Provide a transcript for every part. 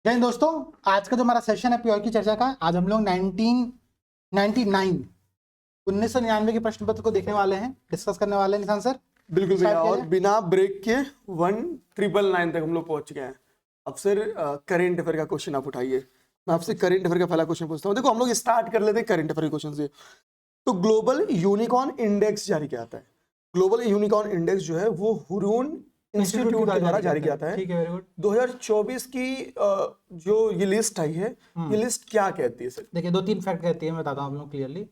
जय हिंद दोस्तों। आज का जो हमारा सेशन है प्योर की चर्चा का, आज हम लोग 1999 के प्रश्न पत्र को देखने वाले हैं, डिस्कस करने वाले हैं। निशान सर बिल्कुल भैया, start किया और जाए? बिना ब्रेक के 1999 तक हम लोग पहुंच गए हैं। अब सर करेंट अफेयर का क्वेश्चन आप उठाइए। मैं आपसे करेंट अफेयर का पहला क्वेश्चन पूछता हूँ। देखो, हम लोग स्टार्ट कर लेते हैं करेंट अफेयर क्वेश्चन से। तो ग्लोबल यूनिकॉर्न इंडेक्स जारी किया जाता है। ग्लोबल यूनिकॉर्न इंडेक्स जो है वो हुरून इंस्टीट्यूट के द्वारा जारी किया जाता है। ठीक है, वेरी गुड। 2024 की जो ये लिस्ट आई है, ये लिस्ट क्या कहती है सर? देखिए, दो तीन फैक्ट कहती है, मैं बताता हूँ आप लोग क्लियरली।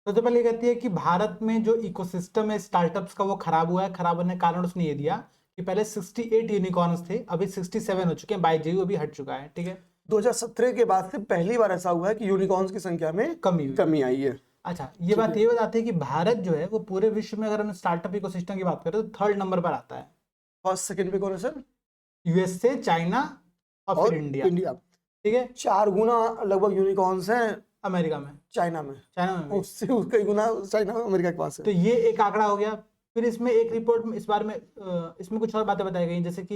सबसे पहले ये कहती है कि भारत में जो इकोसिस्टम है स्टार्टअप्स का वो खराब हुआ है। खराब होने का कारण उसने ये दिया कि पहले 68 यूनिकॉर्न्स थे, अभी 67 हो चुके हैं, बाईजीयू अभी हट चुका है। ठीक है, 2017 के बाद से पहली बार ऐसा हुआ है कि यूनिकॉर्न्स की संख्या में कमी आई है। अच्छा, ये बात ये बताती है कि भारत जो है वो पूरे विश्व में, अगर हम स्टार्टअप इकोसिस्टम की बात करें तो थर्ड नंबर पर आता है। फर्स्ट सेकंड पे कौन है सर? यूएसए, चाइना और और फिर इंडिया। इंडिया। ठीक है, 4 गुना लगभग यूनिकॉर्न्स हैं अमेरिका में, चाइना में। चाइना में भी। उससे कई गुना चाइना अमेरिका के पास है। तो ये एक आंकड़ा हो गया। फिर इसमें एक रिपोर्ट में इस बार में इसमें कुछ और बातें बताई गई, जैसे कि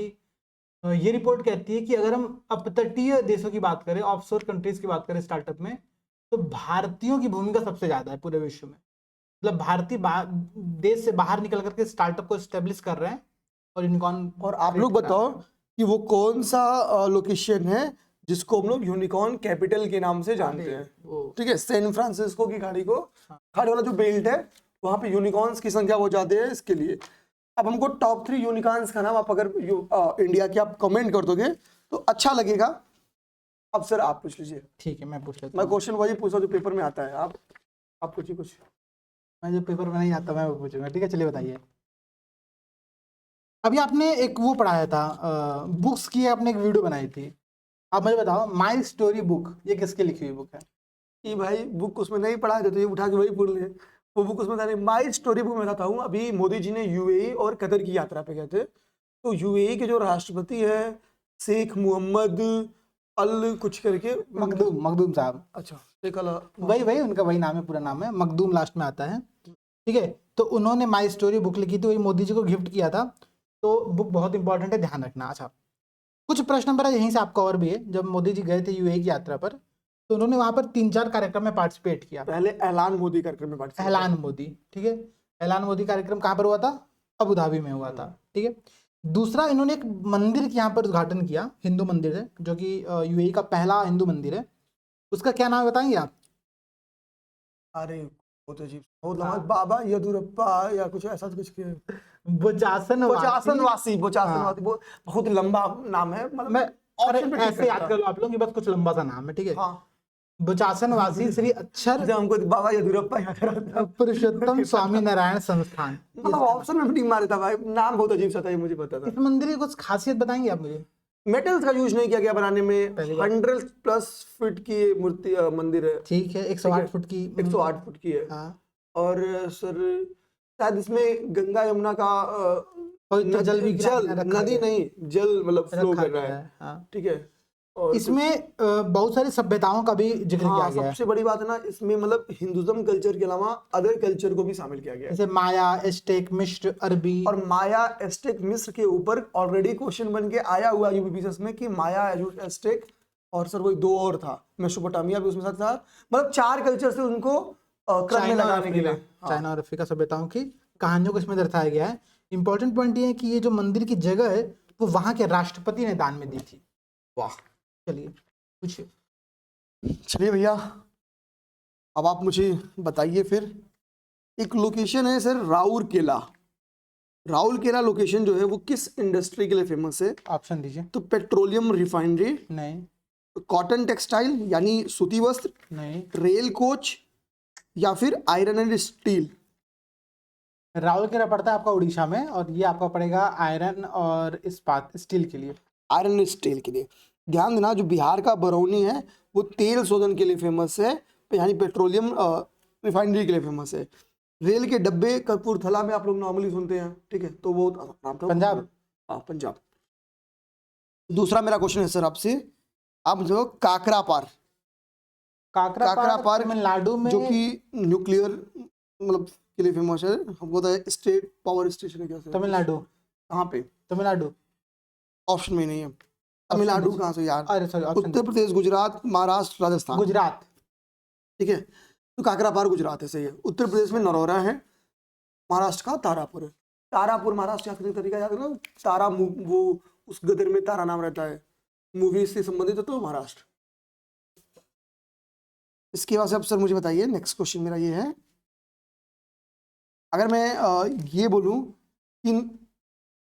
ये रिपोर्ट कहती है कि अगर हम अपतटीय देशों की बात करें, ऑफशोर कंट्रीज की बात करें स्टार्टअप में, तो भारतीयों की भूमिका सबसे ज्यादा है पूरे विश्व में। मतलब भारतीय देश से बाहर निकल करके स्टार्टअप को एस्टेब्लिश कर रहे हैं और यूनिकॉर्न। और आप लोग बताओ कि वो कौन सा लोकेशन है जिसको हम लोग यूनिकॉर्न कैपिटल के नाम से जानते हैं? ठीक है, सैन फ्रांसिस्को की खाड़ी वाला जो बेल्ट है, वहां पे यूनिकॉर्न्स की संख्या बहुत ज्यादा है इसके लिए। अब हमको टॉप 3 यूनिकॉर्न्स का नाम आप अगर इंडिया के आप कमेंट कर दोगे तो अच्छा लगेगा। अब सर आप पूछ लीजिए। ठीक है, मैं पूछ लेता मैं हूँ। क्वेश्चन वही पूछा जो पेपर में आता है। आप पूछिए कुछ। मैं जो पेपर में नहीं आता मैं वो पूछूंगा। ठीक है, चलिए बताइए। अभी आपने एक वो पढ़ाया था, बुक्स की आपने एक वीडियो बनाई थी। आप मुझे बताओ, माई स्टोरी बुक ये किसकी लिखी हुई बुक है? कि भाई बुक उसमें नहीं पढ़ा देते, ये उठा के वही पढ़ ले। वो बुक उसमें था नहीं। माई स्टोरी बुक में बताता हूँ। अभी मोदी जी ने यूएई और कतर की यात्रा पे गए थे। तो यूएई के जो राष्ट्रपति है शेख मोहम्मद अल कुछ करके, मखदूम, मखदूम साहब। अच्छा शेख अल, वही वही उनका वही नाम है, पूरा नाम है मखदूम, लास्ट में आता है। ठीक है, तो उन्होंने माई स्टोरी बुक लिखी थी, वही मोदी जी को गिफ्ट किया था। तो बुक बहुत इंपॉर्टेंट है, ध्यान रखना। अच्छा, कुछ प्रश्न मेरा यहीं से आपका और भी है। जब मोदी जी गए थे यूएई की यात्रा पर, तो उन्होंने वहां पर 3-4 कार्यक्रम में पार्टिसिपेट किया। पहले ऐलान मोदी कार्यक्रम में पार्टिसिपेट ऐलान मोदी, ठीक है। ऐलान मोदी कार्यक्रम कहाँ पर हुआ था? अबू धाबी में हुआ था। ठीक है, दूसरा, इन्होंने एक मंदिर के यहाँ पर उद्घाटन किया, हिंदू मंदिर है, जो कि यूएई का पहला हिंदू मंदिर है। उसका क्या नाम है बताएंगे आप? अरे बहुत अजीब, बहुत लंबा, बाबा येदुरप्पा या कुछ ऐसा कुछ के बोचासन बोचासनवासी हाँ। बहुत लंबा नाम है। मतलब मैं अरे ऑप्शन पे ठीक ऐसे याद करता। कर लो आप लोग, ये बस कुछ लंबा सा नाम है। ठीक है, हाँ, बोचासन वासी श्री अक्षर जब हमको बाबा येदुरप्पा याद आ रहा था। पुरुषोत्तम स्वामी नारायण संस्थान। मतलब ऑप्शन में भी टिक मारा था भाई, नाम बहुत अजीब सा था, ये मुझे पता था। इस मंदिर की कुछ खासियत बताएंगे आप मुझे? मेटल्स का यूज नहीं किया गया बनाने में। पहली बात। 100+ फीट की मूर्ति मंदिर है। ठीक है, 108 फुट की। 108 फुट की है। हाँ, और सर शायद इसमें गंगा यमुना का पवित्र जल भी रखा नदी गया नहीं, जल मतलब फ्लो रखा कर रहा गया है। है। हाँ, ठीक है। और इसमें बहुत सारी सभ्यताओं का भी जिक्र किया हाँ, गया है, सबसे बड़ी बात है ना, इसमें मतलब हिंदुज्म कल्चर के अलावा अदर कल्चर को भी शामिल किया गया है। जैसे माया, एस्टेक, मिस्र, अरबी। और माया एस्टेक मिस्र के ऊपर ऑलरेडी क्वेश्चन बन के आया हुआ यूपीपीएससी में कि माया एस्टेक, और सर वही 2 और था, मेसोपोटामिया भी उसमें साथ था। मतलब 4 कल्चर से उनको क्रम में लगाने के लिए। चाइना और अफ्रीका सभ्यताओं की कहानियों को इसमें दर्शाया गया है। इंपॉर्टेंट पॉइंट ये है कि ये जो मंदिर की जगह है वो वहां के राष्ट्रपति ने दान में दी थी। वाह। चलिए पूछिए। चलिए भैया, अब आप मुझे बताइए फिर। एक लोकेशन है सर, राउरकेला। राउरकेला लोकेशन जो है वो किस इंडस्ट्री के लिए फेमस है? ऑप्शन दीजिए। तो पेट्रोलियम रिफाइनरी, नहीं। कॉटन टेक्सटाइल यानी सूती वस्त्र, नहीं। रेल कोच, या फिर आयरन एंड स्टील। राउरकेला पड़ता है आपका उड़ीसा में, और ये आपका पड़ेगा आयरन और इस्पात, स्टील के लिए। आयरन एंड स्टील के लिए। ध्यान देना, जो बिहार का बरौनी है वो तेल शोधन के लिए फेमस है, यानी पेट्रोलियम रिफाइनरी के लिए फेमस है। रेल के डब्बे कपूरथला में आप लोग नॉर्मली सुनते हैं। ठीक है, तो वो नाम था पंजाब। हाँ, पंजाब। दूसरा मेरा क्वेश्चन है सर आपसे। आप जो काकरा पार काकरा तमिलनाडु में, जो कि न्यूक्लियर मतलब के लिए फेमस है, हमको तो स्टेट पावर स्टेशन है क्या सर? तमिलनाडु। कहाँ पे? तमिलनाडु। ऑप्शन में नहीं है। तमिलनाडु कहाँ से यार? अरे सॉरी, ऑप्शन उत्तर प्रदेश, गुजरात, महाराष्ट्र, राजस्थान। गुजरात। ठीक है, तो काकरापार गुजरात है, सही है। उत्तर प्रदेश में नरौरा है, महाराष्ट्र का तारापुर है। तारापुर महाराष्ट्र याद करने का तरीका याद करो, तारा वो उस गदर में तारा नाम रहता है, मूवी से संबंधित है, तो महाराष्ट्र। इसके बाद से अब सर मुझे बताइए, नेक्स्ट क्वेश्चन मेरा ये है, अगर मैं ये बोलूं कि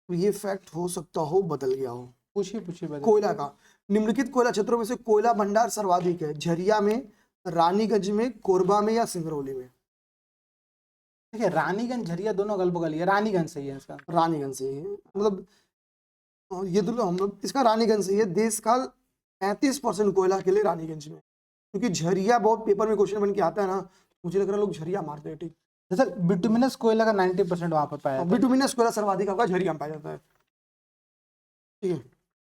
ये फैक्ट हो सकता हो बदल गया हो, पूछिए पूछिए। कोयला का निम्नलिखित कोयला क्षेत्रों में से कोयला भंडार सर्वाधिक है? झरिया में, रानीगंज में, कोरबा में या सिंगरौली में? देखिए रानीगंज झरिया दोनों अगल बगल है, रानीगंज सही है इसका। रानीगंज से है, मतलब ये तो हम लोग इसका रानीगंज से है। देश का 35% कोयला के लिए रानीगंज में, क्योंकि झरिया बहुत पेपर में क्वेश्चन बन के आता है ना, मुझे लग रहा है लोग झरिया मारते हैं। ठीक सर, बिटुमिनस कोयला का 90% वहां पर पाया जाता है। बिटुमिनस कोयला सर्वाधिक आपका झरिया में पाया जाता है। ठीक है,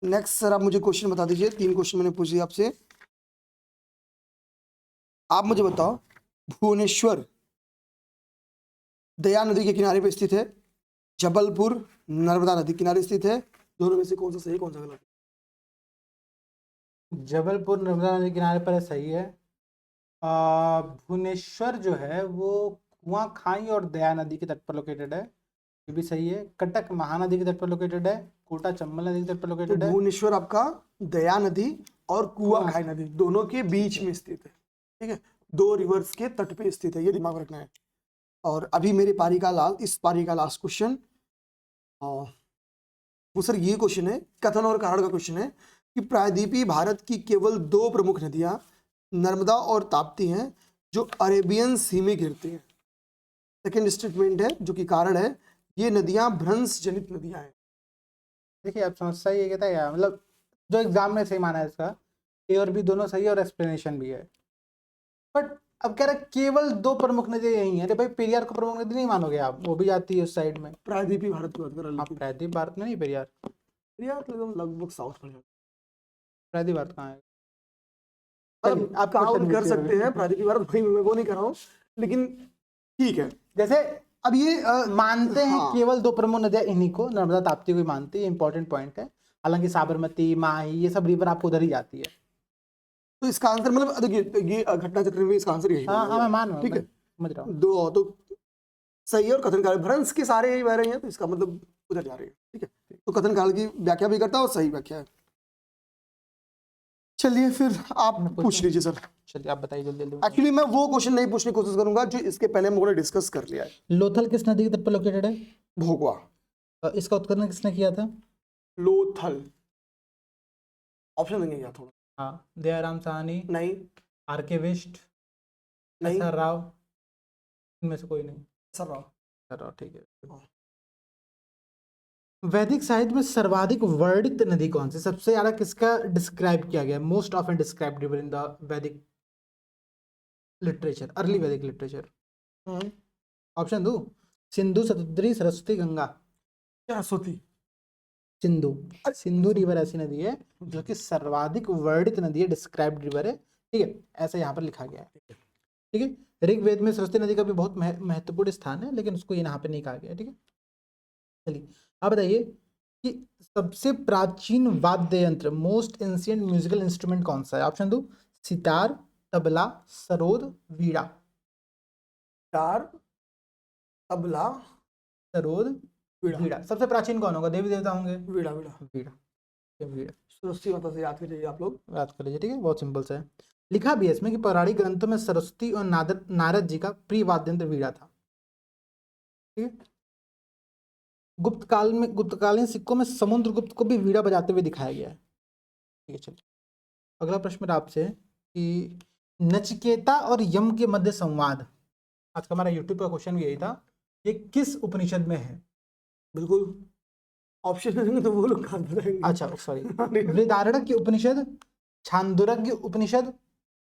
नेक्स्ट सर आप मुझे क्वेश्चन बता दीजिए। 3 क्वेश्चन मैंने पूछ दिए आपसे, आप मुझे बताओ भुवनेश्वर दया नदी के किनारे पे स्थित है, जबलपुर नर्मदा नदी किनारे स्थित है, दोनों में से कौन सा सही कौन सा गलत? जबलपुर नर्मदा नदी किनारे पर है, सही है। भुवनेश्वर जो है वो कुआखाई और दया नदी के तट पर लोकेटेड है, ये भी सही है। कटक महानदी के तट पर लोकेटेड है, कोटा चंबल नदी के तट पर लोकेटेड है। भुवनेश्वर आपका दया नदी और कुआखाई नदी दोनों के बीच में स्थित है। ठीक है, 2 रिवर्स के तट पे स्थित है, ये दिमाग में रखना है। और अभी मेरी इस पारी का लास्ट क्वेश्चन, वो सर ये क्वेश्चन है, कथन और कारण का क्वेश्चन है कि प्रायद्वीपीय भारत की केवल 2 प्रमुख नदियां नर्मदा और ताप्ती हैं जो अरेबियन सी में गिरती हैं। सेकेंड स्टेटमेंट है जो कि कारण है, ये नदियां भ्रंश जनित नदियां हैं। देखिए आप समस्या ये कहता है यार, मतलब जो एग्जाम में सही माना है इसका, ए और बी दोनों सही है और एक्सप्लेनेशन भी है। बट अब कह रहा है केवल 2 प्रमुख नदियां यही है। अरे भाई पेरियार को प्रमुख नदी नहीं मानोगे आप, वो भी जाती है उस साइड में। प्रायद्वीपीय भारत की बात कर रहा हाँ, प्रायद्वीप भारत में नहीं पेरियार। पेरियार लगभग साउथ में है। प्रायद्वीप भारत कहाँ है? आप काउंट कर सकते हैं प्रायद्वीपीय भारत, भाई मैं वो नहीं कर रहा हूँ, लेकिन ठीक है। जैसे अब ये मानते हैं हाँ। केवल 2 प्रमुख नदियां इन्हीं को, नर्मदा ताप्ती को ही मानते हैं, ये इंपॉर्टेंट पॉइंट है। हालांकि साबरमती, माही, ये सब रिवर आपको उधर ही जाती है। तो इसका आंसर मतलब देखिए, ये घटना चक्र में इसका आंसर यही हाँ हाँ, मैं मान रहा हूँ, ठीक है, समझ रहा हूँ। 2 तो सही है। और कथन काल भ्रंश के सारे यही बह रहे हैं, तो इसका मतलब उधर जा रहे हैं। ठीक है, तो कथन काल की व्याख्या भी करता है और सही व्याख्या है। चलिए फिर आप पूछ लीजिए सर। चलिए आप बताइए जल्दी जल्दी। एक्चुअली मैं वो क्वेश्चन नहीं पूछने की कोशिश करूंगा जो इसके पहले हम लोगों ने डिस्कस कर लिया है। लोथल किस नदी के तट पर लोकेटेड है? भोगवा। इसका उत्खनन किसने किया था? लोथल। ऑप्शन देंगे क्या थोड़ा? हाँ, दयाराम साहनी, नहीं, आर.के. बिष्ट, नहीं, एस.आर. राव, इनमें से कोई नहीं। सर राव। एस.आर. राव, ठीक है। वैदिक साहित्य में सर्वाधिक वर्णित नदी कौन सी, सबसे ज्यादा किसका डिस्क्राइब किया गया? Most often described river in the वैदिक लिटरेचर, अर्ली वैदिक लिटरेचर। ऑप्शन दो, सिंधु, शतद्री, सरस्वती, गंगा। सरस्वती। सिंधु। सिंधु रिवर ऐसी नदी है जो कि सर्वाधिक वर्णित नदी है, डिस्क्राइब्ड रिवर है। ठीक है, ऐसा यहाँ पर लिखा गया है। ठीक है, ऋग्वेद में सरस्वती नदी का भी बहुत महत्वपूर्ण स्थान है, लेकिन उसको यहाँ पे नहीं कहा गया। ठीक है, चलिए आप बताइए कि सबसे प्राचीन वाद्य यंत्र, मोस्ट एंशिएंट म्यूजिकल इंस्ट्रूमेंट कौन सा है? ऑप्शन दो, सितार, तबला, सरोद, वीणा। सितार, तबला, सरोद, वीणा। सबसे प्राचीन कौन होगा? देवी देवता होंगे। वीणा। वीणा। वीणा, वीणा। सरस्वती माता से याद कीजिए आप लोग, याद कर लीजिए। ठीक है, बहुत सिंपल सा है। लिखा भी है इसमें कि पौराणिक ग्रंथों में सरस्वती और नारद जी का प्रिय वाद्य यंत्र वीणा था। ठीक है, गुप्तकालीन सिक्कों में समुद्रगुप्त को भी वीणा बजाते हुए दिखाया गया है। ठीक है, चलिए अगला प्रश्न मेरा आपसे कि नचिकेता और यम के मध्य संवाद, आज का हमारा यूट्यूब का क्वेश्चन भी यही था, ये किस उपनिषद में है? बिल्कुल ऑप्शन तो वो लोग कहाँ बताएंगे। अच्छा सॉरी, बृहदारण्यक उपनिषद, छांदोग्य उपनिषद,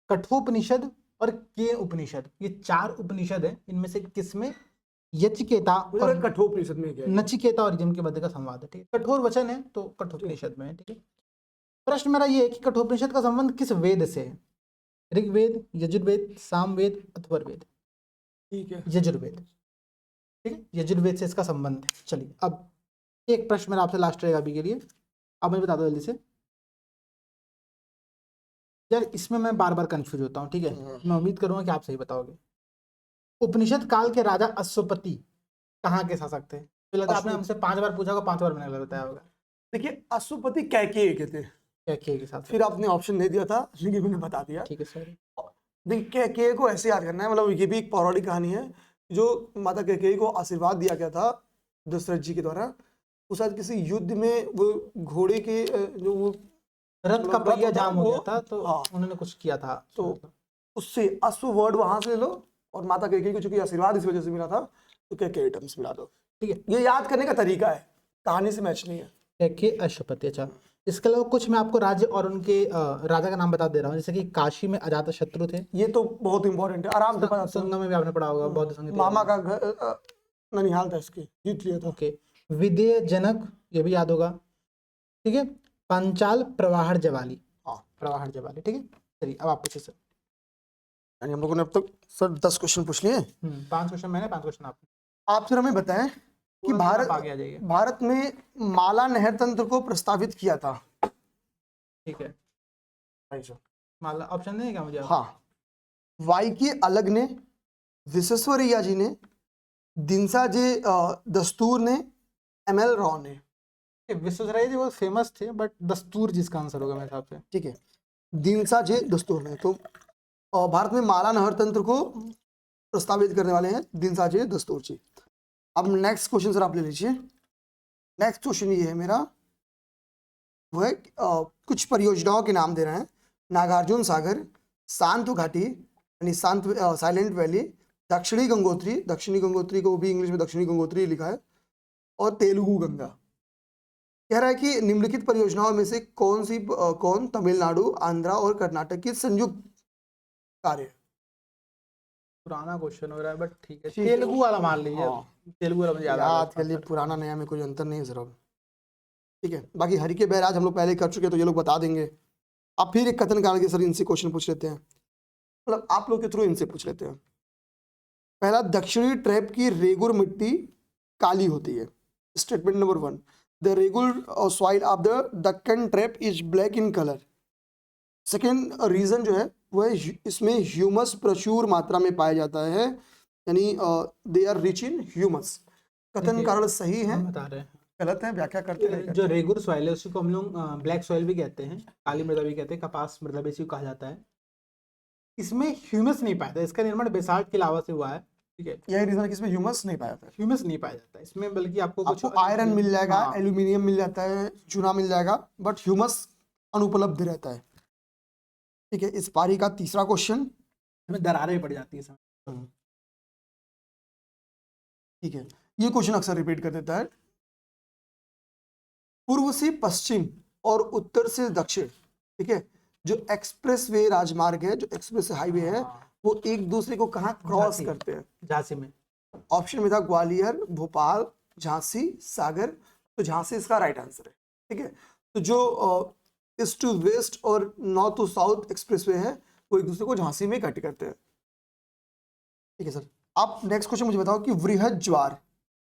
कठोपनिषद और के उपनिषद, ये 4 उपनिषद है। इनमें से किसमें यचिकेता और कठोपनिषद में क्या है? नचिकेता और यम के मध्य का संवाद है? ठीक है, कठोर वचन है तो कठोपनिषद में है। ठीक है, प्रश्न मेरा ये है कि कठोपनिषद का संबंध किस वेद से है? ऋग्वेद, यजुर्वेद, सामवेद, अथर्ववेद? ठीक है, यजुर्वेद। ठीक है, यजुर्वेद से इसका संबंध है। चलिए अब एक प्रश्न मेरा आपसे लास्ट रहेगा अभी के लिए, आप मुझे बता दो जल्दी से यार इसमें मैं बार बार कंफ्यूज होता हूँ, ठीक है, मैं उम्मीद करूंगा कि आप सही बताओगे। उपनिषद काल के राजा अश्वपति कहाँ के शासक थे? तो लगता है आपने हमसे 5 बार पूछा होगा, 5 बार मैंने बताया होगा। देखिए अश्वपति कैकेयी के थे, क्या के साथ? फिर आपने ऑप्शन नहीं दिया था लेकिन मैंने बता दिया। ठीक है सर। देखिए कैकेयी को ऐसे याद करना है, मतलब ये भी एक पौराणिक कहानी है। जो माता कैकेयी को आशीर्वाद दिया गया था दशरथ जी के द्वारा, उस शायद किसी युद्ध में वो घोड़े के जो वो रथ का रथ पहिया होता जाम हो वो- गया था, तो हाँ। उन्होंने कुछ किया था। तो उससे अश्व वर्ड वहां से ले लो, और माता कैकेयी को चूंकि आशीर्वाद इस वजह से मिला था तो कैकेयी टर्म्स मिला दो। ठीक है, ये याद करने का तरीका है, कहानी से मैच नहीं है। के अश्वपति। अच्छा, इसके अलावा कुछ मैं आपको राज्य और उनके राजा का नाम बता दे रहा हूँ, जैसे कि काशी में अजातशत्रु थे। ये तो बहुत इंपॉर्टेंट है, आराम से पता था। संगम में भी आपने पढ़ा होगा, बौद्ध संघ मामा का घर ननिहाल था, इसके जीत लिया था। ओके। विदेह जनक, ये भी याद होगा। ठीक है, पंचाल प्रवाहर जवाली। हाँ, प्रवाहर जवाली, ठीक है। चलिए अब आप पूछिए सर। यानी हम लोगों ने अब तक सर 10 क्वेश्चन पूछ लिए। 5 क्वेश्चन मैंने, 5 क्वेश्चन आपने। आप फिर हमें बताएं कि आगे आ जाइए। भारत में माला नहर तंत्र को प्रस्तावित किया था। ठीक है, माला ऑप्शन नहीं है क्या मुझे? हाँ, वाई के अलग ने, विश्वेश्वरैया जी ने, दिनसा जे दस्तूर ने, ML राव ने। विश्वेश्वरैया जी बहुत फेमस थे, बट दस्तूर जिसका आंसर होगा मेरे हिसाब से। ठीक है, दिनसा जे दस्तूर ने। तो भारत में माला नहर तंत्र को प्रस्तावित करने वाले हैं दिनसा जे दस्तूर जी। अब नेक्स्ट क्वेश्चन सर आप ले लीजिए। नेक्स्ट क्वेश्चन ये है मेरा, वो है कुछ परियोजनाओं के नाम दे रहे हैं। नागार्जुन सागर, शांत घाटी यानी शांत साइलेंट वैली, दक्षिणी गंगोत्री को भी इंग्लिश में दक्षिणी गंगोत्री लिखा है, और तेलुगु गंगा। कह रहा है कि निम्नलिखित परियोजनाओं में से कौन तमिलनाडु, आंध्रा और कर्नाटक की संयुक्त कार्य है? पुराना क्वेश्चन हो रहा है, बट ठीक है, तेलुगु वाला मान लीजिए। तेलुगु वाला मुझे याद कर लिए, पुराना नया में कोई अंतर नहीं है जरा। ठीक है, बाकी हरि के बैराज हम लोग पहले कर चुके हैं तो ये लोग बता देंगे। अब फिर एक कथन काल के सर इनसे क्वेश्चन पूछ लेते हैं, मतलब आप लोग के थ्रू इनसे पूछ लेते हैं। पहला, दक्षिणी ट्रैप की रेगुर मिट्टी काली होती है। Statement number 1, the regur soil of the Deccan trap is black in colour. Second reason जो है वो है इसमें ह्यूमस प्रचुर मात्रा में पाया जाता है, यानी they are rich in humus. कथन कारण सही है, बता रहे हैं, गलत है, व्याख्या करते हैं। जो रेगुर सॉइल है उसको हम लोग ब्लैक सॉइल भी कहते हैं, काली मृदा भी कहते हैं, कपास मृदा भी इसी को कहा जाता है। इसमें ह्यूमस नहीं पाया था, इसका निर्माण बेसाल्ट के लावा से हुआ है। ठीक है, यही रीजन है कि इसमें ह्यूमस नहीं पाया था। ह्यूमस नहीं पाया जाता इसमें, बल्कि आपको कुछ आयरन मिल जाएगा, एल्यूमिनियम मिल जाता है, चूना मिल जाएगा, बट ह्यूमस अनुपलब्ध रहता है। ठीक है, इस पारी का तीसरा क्वेश्चन, हमें दरारें पड़ जाती है इसमें। ठीक है, ये क्वेश्चन अक्सर रिपीट कर देता है। पूर्व से पश्चिम और उत्तर से दक्षिण, ठीक है, जो एक्सप्रेसवे राजमार्ग है, जो एक्सप्रेस हाईवे है, वो एक दूसरे को कहाँ क्रॉस करते हैं? झांसी में। ऑप्शन में था ग्वालियर, भोपाल, झांसी, सागर। तो झांसी इसका राइट आंसर है। ठीक है, तो जो ईस्ट टू वेस्ट और नॉर्थ टू साउथ एक्सप्रेसवे है वो एक दूसरे को झांसी में कट करते हैं। ठीक है सर, आप नेक्स्ट क्वेश्चन मुझे बताओ कि वृहद ज्वार,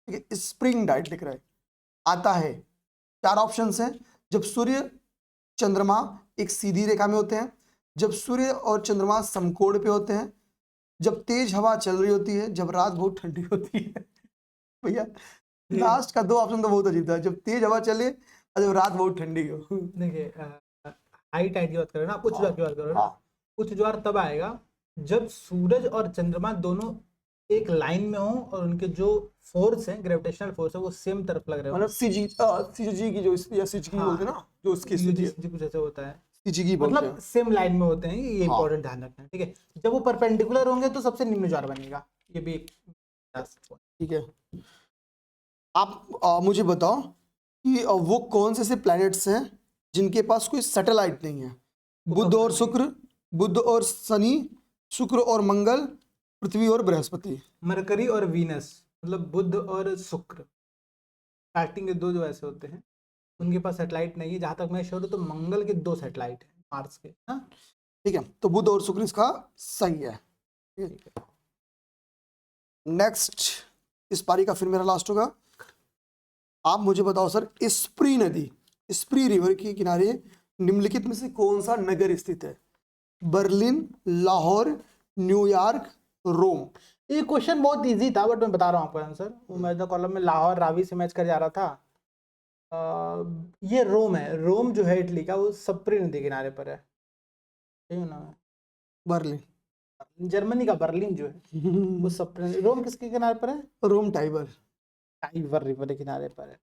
ठीक है, स्प्रिंग डाइट लिख रहा है, आता है। 4 ऑप्शंस हैं। जब सूर्य चंद्रमा एक सीधी रेखा में होते हैं, जब सूर्य और चंद्रमा समकोण पे होते हैं, जब तेज हवा चल रही होती है, जब रात बहुत ठंडी होती है। भैया लास्ट का 2 ऑप्शन तो बहुत अजीब था, जब तेज हवा चले और जब रात बहुत ठंडी हो। देखिए, हाई टाइड की बात कर रहे हो ना, उच्च ज्वार की बात कर रहे हो ना। उच्च ज्वार तब आएगा जब सूरज और चंद्रमा दोनों एक लाइन में हो और उनके जो फोर्स है, ग्रेविटेशनल फोर्स है, वो सेम तरफ लग रहे हो। मतलब सीजी की जो या सीजी बोलते हैं ना, जो उसकी स्थिति है, कुछ ऐसे होता है, सीजी की बोलते हैं, मतलब सेम लाइन में होते हैं। ये इंपॉर्टेंट ध्यान रखना है। ठीक है, जब वो परपेंडिकुलर होंगे तो सबसे निम्न ज्वार बनेगा। ये भी ठीक है। आप मुझे बताओ कि वो कौन से प्लैनेट्स हैं जिनके पास कोई सैटेलाइट नहीं है? बुध और शुक्र, बुध और शनि, शुक्र और मंगल, पृथ्वी और बृहस्पति। मरकरी और वीनस, मतलब बुध और शुक्र, स्टार्टिंग के 2 जो ऐसे होते हैं, उनके पास सैटेलाइट नहीं है। जहां तक मैं श्योर हूं तो मंगल के 2 सैटेलाइट हैं, मार्स के। ठीक है, तो बुध और शुक्र इसका सही है। नेक्स्ट, इस पारी का फिर मेरा लास्ट होगा। आप मुझे बताओ सर, स्प्री नदी, स्प्री रिवर के किनारे निम्नलिखित में से कौन सा नगर स्थित है? बर्लिन, लाहौर, न्यूयॉर्क, रोम। ये क्वेश्चन बहुत इजी था बट मैं बता रहा हूँ आपको आंसर। वो मैच द कॉलम में लाहौर रावी से मैच कर जा रहा था। ये रोम है। रोम जो है इटली का, वो सप्री नदी किनारे पर है। सही नाम है? बर्लिन। जर्मनी का बर्लिन जो है वो सप्री। रोम किसके किनारे पर है? रोम टाइबर। टाइबर रिवर के किनारे पर है।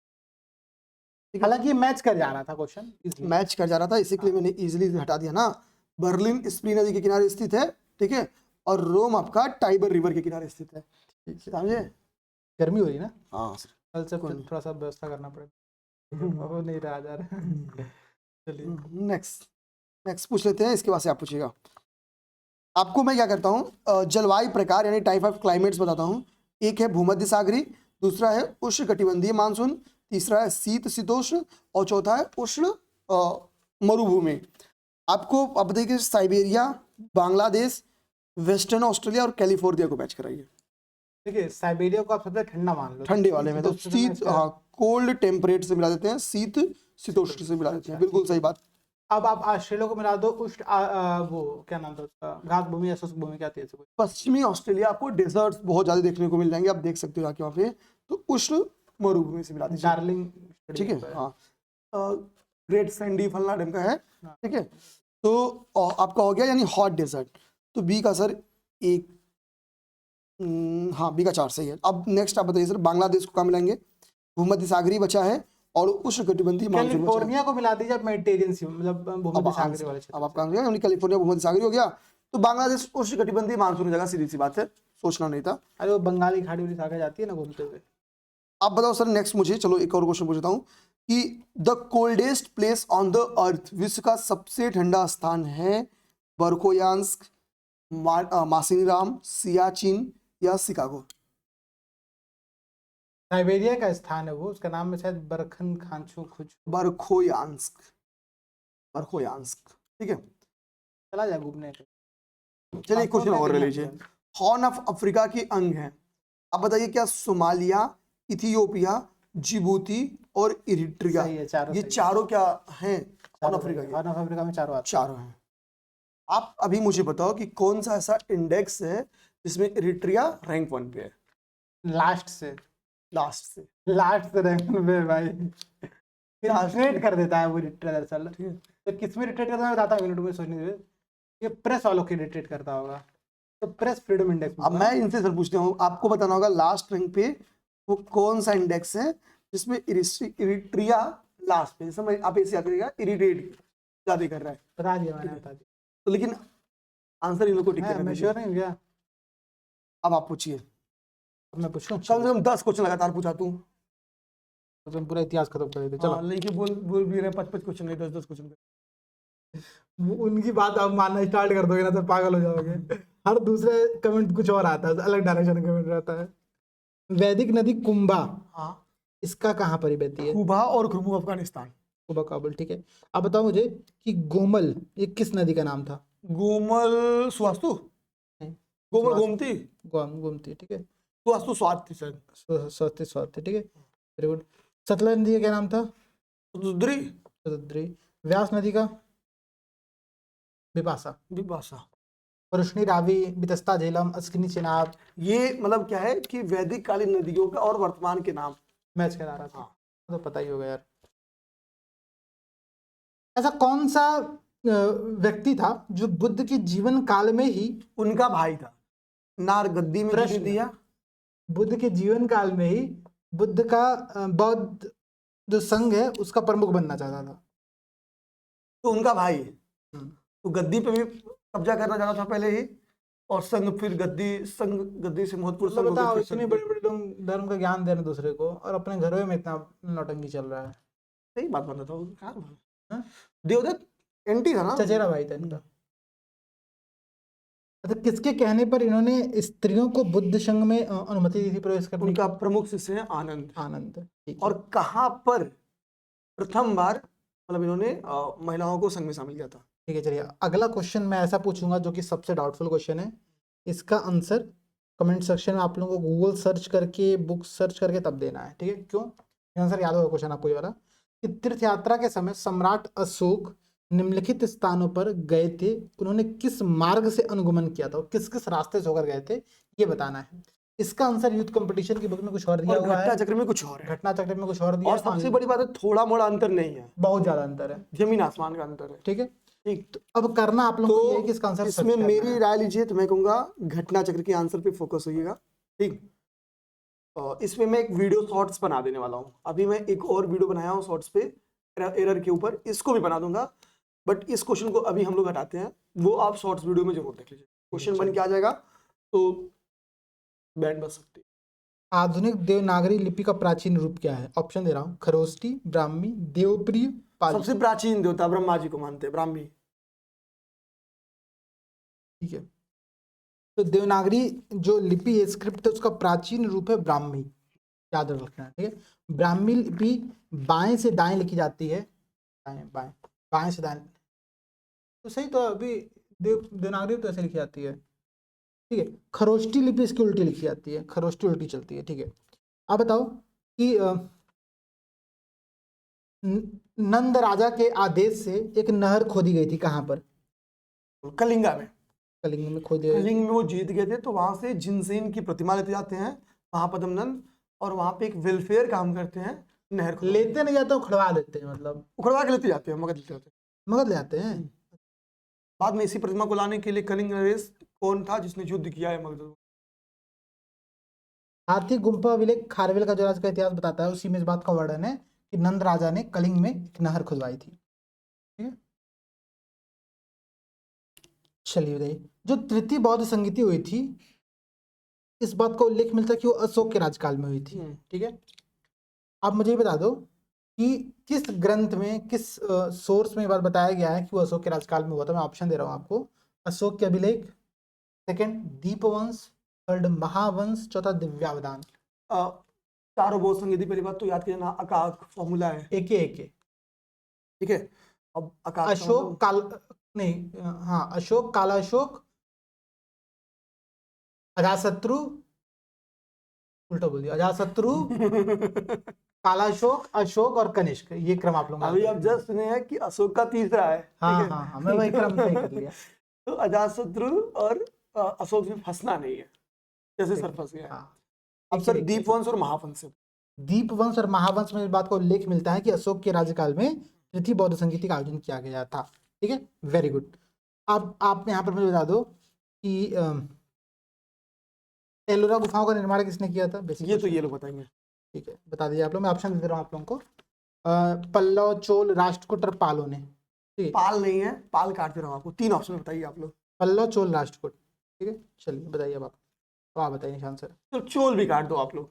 हालांकि ये मैच कर जा रहा था क्वेश्चन, मैच कर जा रहा था, इसी के लिए मैंने इजीली हटा दिया ना। बर्लिन स्प्री नदी के किनारे स्थित है, ठीक है, और रोम आपका टाइबर रिवर के किनारे स्थित है। समझे? गर्मी हो रही ना, हाँ कल से थोड़ा सा व्यवस्था करना पड़ेगा। वो नहीं रहा जा रहा है। चलिए नेक्स्ट पूछ लेते हैं, इसके बाद से आप पूछिएगा। आपको मैं क्या करता हूँ, जलवायु प्रकार यानी टाइप ऑफ क्लाइमेट्स बताता हूँ। एक है भूमध्य सागरी, दूसरा है उष्ण कटिबंधीय मानसून, तीसरा है शीत शीतोष्ण, और चौथा है उष्ण मरुभूमि। आपको आप बताइए कि साइबेरिया, बांग्लादेश, वेस्टर्न ऑस्ट्रेलिया और कैलिफोर्निया को मैच कराइए। देखिए साइबेरिया को आप सबसे ठंडा मान लो, ठंडे वाले में तो शीत, हाँ, कोल्ड टेम्परेट से मिला देते हैं, शीत शीतोष्ण से मिला देते हैं। बिल्कुल सही बात। अब आप ऑस्ट्रेलिया को मिला दो उष्ण वो क्या नाम था उसका, घास भूमि या शुष्क भूमि, क्या थी ऐसे? पश्चिमी ऑस्ट्रेलिया आपको डेजर्ट्स बहुत ज्यादा देखने को मिल जाएंगे, आप देख सकते हो जाके वहाँ पे। तो उष्ण मरुभूमि से मिला दीजिए, डार्लिंग। ठीक है। हाँ, ग्रेट सैंडी फलना डैम का है, ठीक है। तो आपका हो गया यानी हॉट डेजर्ट। तो बी का सर एक, हाँ बी का 4 सही है। अब नेक्स्ट आप बताइए सर, बांग्लादेश को कहाँ मिलाएंगे? भूमध्य सागरी बचा है और उष्ण कटिबंधीय मानसून बचा है। कैलिफोर्निया को मिला दीजिए मेडिटेरियन सी, मतलब भूमध्य सागरी वाले क्षेत्र। अब आपका आंसर है कैलिफोर्निया भूमध्य सागरी हो गया। तो बांग्लादेश उष्ण कटिबंधीय मानसून हो जाएगा, सीधी सी बात है, सोचना नहीं था। अरे वो बंगाली खाड़ी वाली सागर जाती है ना घूमते हुए। आप बताओ सर नेक्स्ट मुझे, चलो एक और क्वेश्चन पूछता हूँ कि the coldest place on the earth, विश्व का सबसे ठंडा स्थान है बरखोयांस्क, मासिनराम, सियाचिन या शिकागो? साइबेरिया का स्थान है वो, उसका नाम है शायद बरखन खांचू खुच। बरखोयांस्क, बरखोयांस्क, ठीक है। चला जाए घूमने का। चलिए क्वेश्चन और ले लीजिए। हॉर्न ऑफ अफ्रीका के अंग हैं, अब बताइए क्या सोमालिया, इथियोपिया, जिबूती और इरिट्रिया, ये चारों क्या हैं हॉर्न अफ्रीका के? हॉर्न ऑफ अफ्रीका में चारों हैं। आप अभी मुझे बताओ कि कौन सा ऐसा इंडेक्स है जिसमें इरिट्रिया रैंक 1 पे है? लास्ट से रैंक पे भाई, रिट्रेट कर देता है वो इरिट्रिया दरअसल। तो किसमें रिट्रेट करता है बताता हूँ, मिनट में सोचने दे। ये प्रेस वालों की रिट्रेट करता होगा, तो प्रेस फ्रीडम इंडेक्स। अब मैं इनसे सर पूछता हूँ, आपको बताना होगा लास्ट रैंक पे वो कौन सा इंडेक्स है जिसमें इरिट्रिया लास्ट पे, जैसे आप ऐसे करिएगा इरिटेट ज्यादा कर रहा है। बता दिया मैंने, बता दिया। तो लेकिन आंसर इन लोगों को टिक मैं श्योर नहीं हूँ क्या? अब आप पूछिए। मैं पूछूं? कम से कम 10 क्वेश्चन लगातार पूछा तू, तो तुम पूरा इतिहास खत्म कर देते। चलो लेकिन बोल भी रहे 5-5 क्वेश्चन नहीं, 10-10 क्वेश्चन। उनकी बात आप मानना स्टार्ट कर दोगे ना तो पागल हो जाओगे। हर दूसरे कमेंट कुछ और आता है, अलग डायरेक्शन कमेंट रहता है। वैदिक नदी कुंभा, हाँ, इसका कहाँ पर बहती है? कुबा और खुरमू अफगानिस्तान। कुबा काबुल, ठीक है। आप बताओ मुझे कि गोमल ये किस नदी का नाम था? गोमल सुवास्तु, गोमल गोमती, गोमती, ठीक है। सुवास्तु स्वाति सर, स्वाति, ठीक है, वेरी गुड। सतलज नदी का क्या नाम था? सतुद्री। व्यास नदी का? बिपाशा। रोशनी, रावी, बितस्ता, झेलम, अस्किनी, चेनाब, ये मतलब क्या है कि वैदिक कालीन नदियों का और वर्तमान के नाम मैच करा रहा था। तो पता ही होगा यार। ऐसा कौन सा व्यक्ति था जो बुद्ध के जीवन काल में ही उनका भाई था, नार गद्दी में जीत दिया? बुद्ध के जीवन काल में ही बुद्ध का बौद्ध जो संघ है उसका प्रमुख बनना चाहता था। तो उनका भाई तो गद्दी पे भी कब्जा करना चाहता था पहले ही, और संघ फिर गद्दी से महत्वपूर्ण। बताओ, इतने बड़े बड़े लोग धर्म का ज्ञान दे रहे दूसरे को और अपने घरों में इतना नौटंकी चल रहा है। सही बात बता था। देवदत्त एंटी था ना, चचेरा भाई था इनका। अच्छा, किसके कहने पर इन्होंने स्त्रियों को बुद्ध संघ में अनुमति दी थी प्रवेश करने? उनका प्रमुख शिष्य है आनंद। और कहाँ पर प्रथम बार मतलब इन्होंने महिलाओं को संघ में शामिल किया था? ठीक है, चलिए अगला क्वेश्चन मैं ऐसा पूछूंगा जो कि सबसे डाउटफुल क्वेश्चन है। इसका आंसर कमेंट सेक्शन में आप लोगों को गूगल सर्च करके, बुक सर्च करके तब देना है, ठीक है? क्यों? आंसर याद होगा क्वेश्चन आपको ये वाला, कि तीर्थ यात्रा के समय सम्राट अशोक निम्नलिखित स्थानों पर गए थे, उन्होंने किस मार्ग से अनुगमन किया था, किस किस रास्ते से होकर गए थे, ये बताना है। इसका आंसर यूथ कंपटीशन की बुक में कुछ और दिया और हुआ घटना है, चक्र में कुछ और है, घटना चक्र में कुछ और दिया और है, सबसे बड़ी बात है थोड़ा मोड़ा अंतर नहीं है, बहुत ज्यादा अंतर है। जमीन आसमान का अंतर है। ठीक है, ठीक, तो अब करना आप लोगों को ये है कि इसका तो आंसर सर्च इसमें करना मेरी है। राय लीजिए तो मैं कहूंगा घटना चक्र के आंसर पे फोकस होइएगा। ठीक, इसमें मैं एक वीडियो शॉर्ट्स बना देने वाला हूँ। अभी मैं एक और वीडियो बनाया हूँ शॉर्ट्स पे एरर के ऊपर, इसको भी बना दूंगा, बट इस क्वेश्चन को अभी हम लोग हटाते हैं, वो आप शॉर्ट्स वीडियो में जरूर देख लीजिए। क्वेश्चन बन के आ जाएगा तो बैंड बच सकती है। आधुनिक देवनागरी लिपि का प्राचीन रूप क्या है? ऑप्शन दे रहा हूँ, खरोष्टी, ब्राह्मी, देवप्रिय, पाली। सबसे प्राचीन देवता ब्रह्मा जी को मानते हैं, ब्राह्मी। ठीक है, तो देवनागरी जो लिपि है, स्क्रिप्ट है, उसका प्राचीन रूप है ब्राह्मी, याद रखना है। ठीक है, ब्राह्मी लिपि बाएं से दाएं लिखी जाती है, बाएं बाएं, बाएं से दाएं, तो सही तो अभी देवनागरी तो ऐसे लिखी जाती है। ठीक है, खरोष्टी लिपि इसकी उल्टी लिखी जाती है, खरोष्टी उल्टी चलती है। ठीक है, आप बताओ कि नंद राजा के आदेश से एक नहर खोदी गई थी, कहाँ पर? कलिंगा में, कलिंग में खोदी गई। कलिंग में वो जीत गए थे, तो वहां से जिनसेन की प्रतिमा लेते जाते हैं महापद्मनंद, और वहां पे एक वेलफेयर काम करते हैं, नहर को लेते नहीं जाते, उखड़वा लेते हैं, मतलब उखड़वा के लेते जाते हैं, मगध लेते जाते हैं। मगध ले आते हैं। बाद में इसी प्रतिमा को लाने के लिए कलिंग नरेश कौन था जिसने युद्ध किया है मगध? हाथी गुम्फा अभिलेख खारवेल का जो राज का इतिहास बताता है, उसी में इस बात का वर्णन है कि नंद राजा ने कलिंग में एक नहर खुदवाई थी। ठीक है, चलिए बताइए, जो तृतीय बौद्ध संगीति हुई थी, इस बात का उल्लेख मिलता है कि वो अशोक के राजकाल में हुई थी। ठीक है, आप मुझे ये बता दो कि किस ग्रंथ में, किस सोर्स में ये बात बताया गया है कि वो अशोक के राजकाल में हुआ था। मैं ऑप्शन दे रहा हूँ आपको, अशोक के अभिलेख, सेकंड दीपवंश, थर्ड महावंश, चौथा दिव्यावदान। चारों बौद्ध संगीति, पहली बात तो याद किया ना, अकाक फॉर्मूला है, एक एक। ठीक है। अब अकाक अशोक काल, नहीं, हाँ, अशोक, कालाशोक, अजातशत्रु, उल्टा बोल दिया, अजातशत्रु, कालाशोक, अशोक और कनिष्क, ये क्रम आप लोग अभी आप जस्ट सुने हैं कि अशोक का तीसरा है। हाँ ठीक है? हाँ हाँ, मैं वही क्रम सही कर लिया। तो अजातशत्रु और अशोक में फंसना नहीं है, जैसे सर फंस गया है। हाँ, अब सर दीपवंश और महावंश से, दीपवंश और महावंश में इस बात का उल्लेख मिलता है कि अशोक के राज्यकाल में तृतीय बौद्ध संगीति का आयोजन किया गया था। ठीक है, वेरी गुड। अब आप यहाँ पर मुझे बता दो कि एलोरा गुफाओं का निर्माण किसने किया था? ये तो ये लोग बताएंगे। ठीक है, बता दीजिए आप लोग, मैं ऑप्शन दे रहा हूँ आप लोगों को। पल्लव, चोल, राष्ट्रकूट और पालों ने। ठीक है, पाल नहीं है, पाल काटते रहो, आपको तीन ऑप्शन बताइए आप लोग। पल्लव, चोल, राष्ट्रकूट। ठीक है, चलिए बताइए अब आप बताइए निशान सर। तो चोल भी काट दो आप लोग,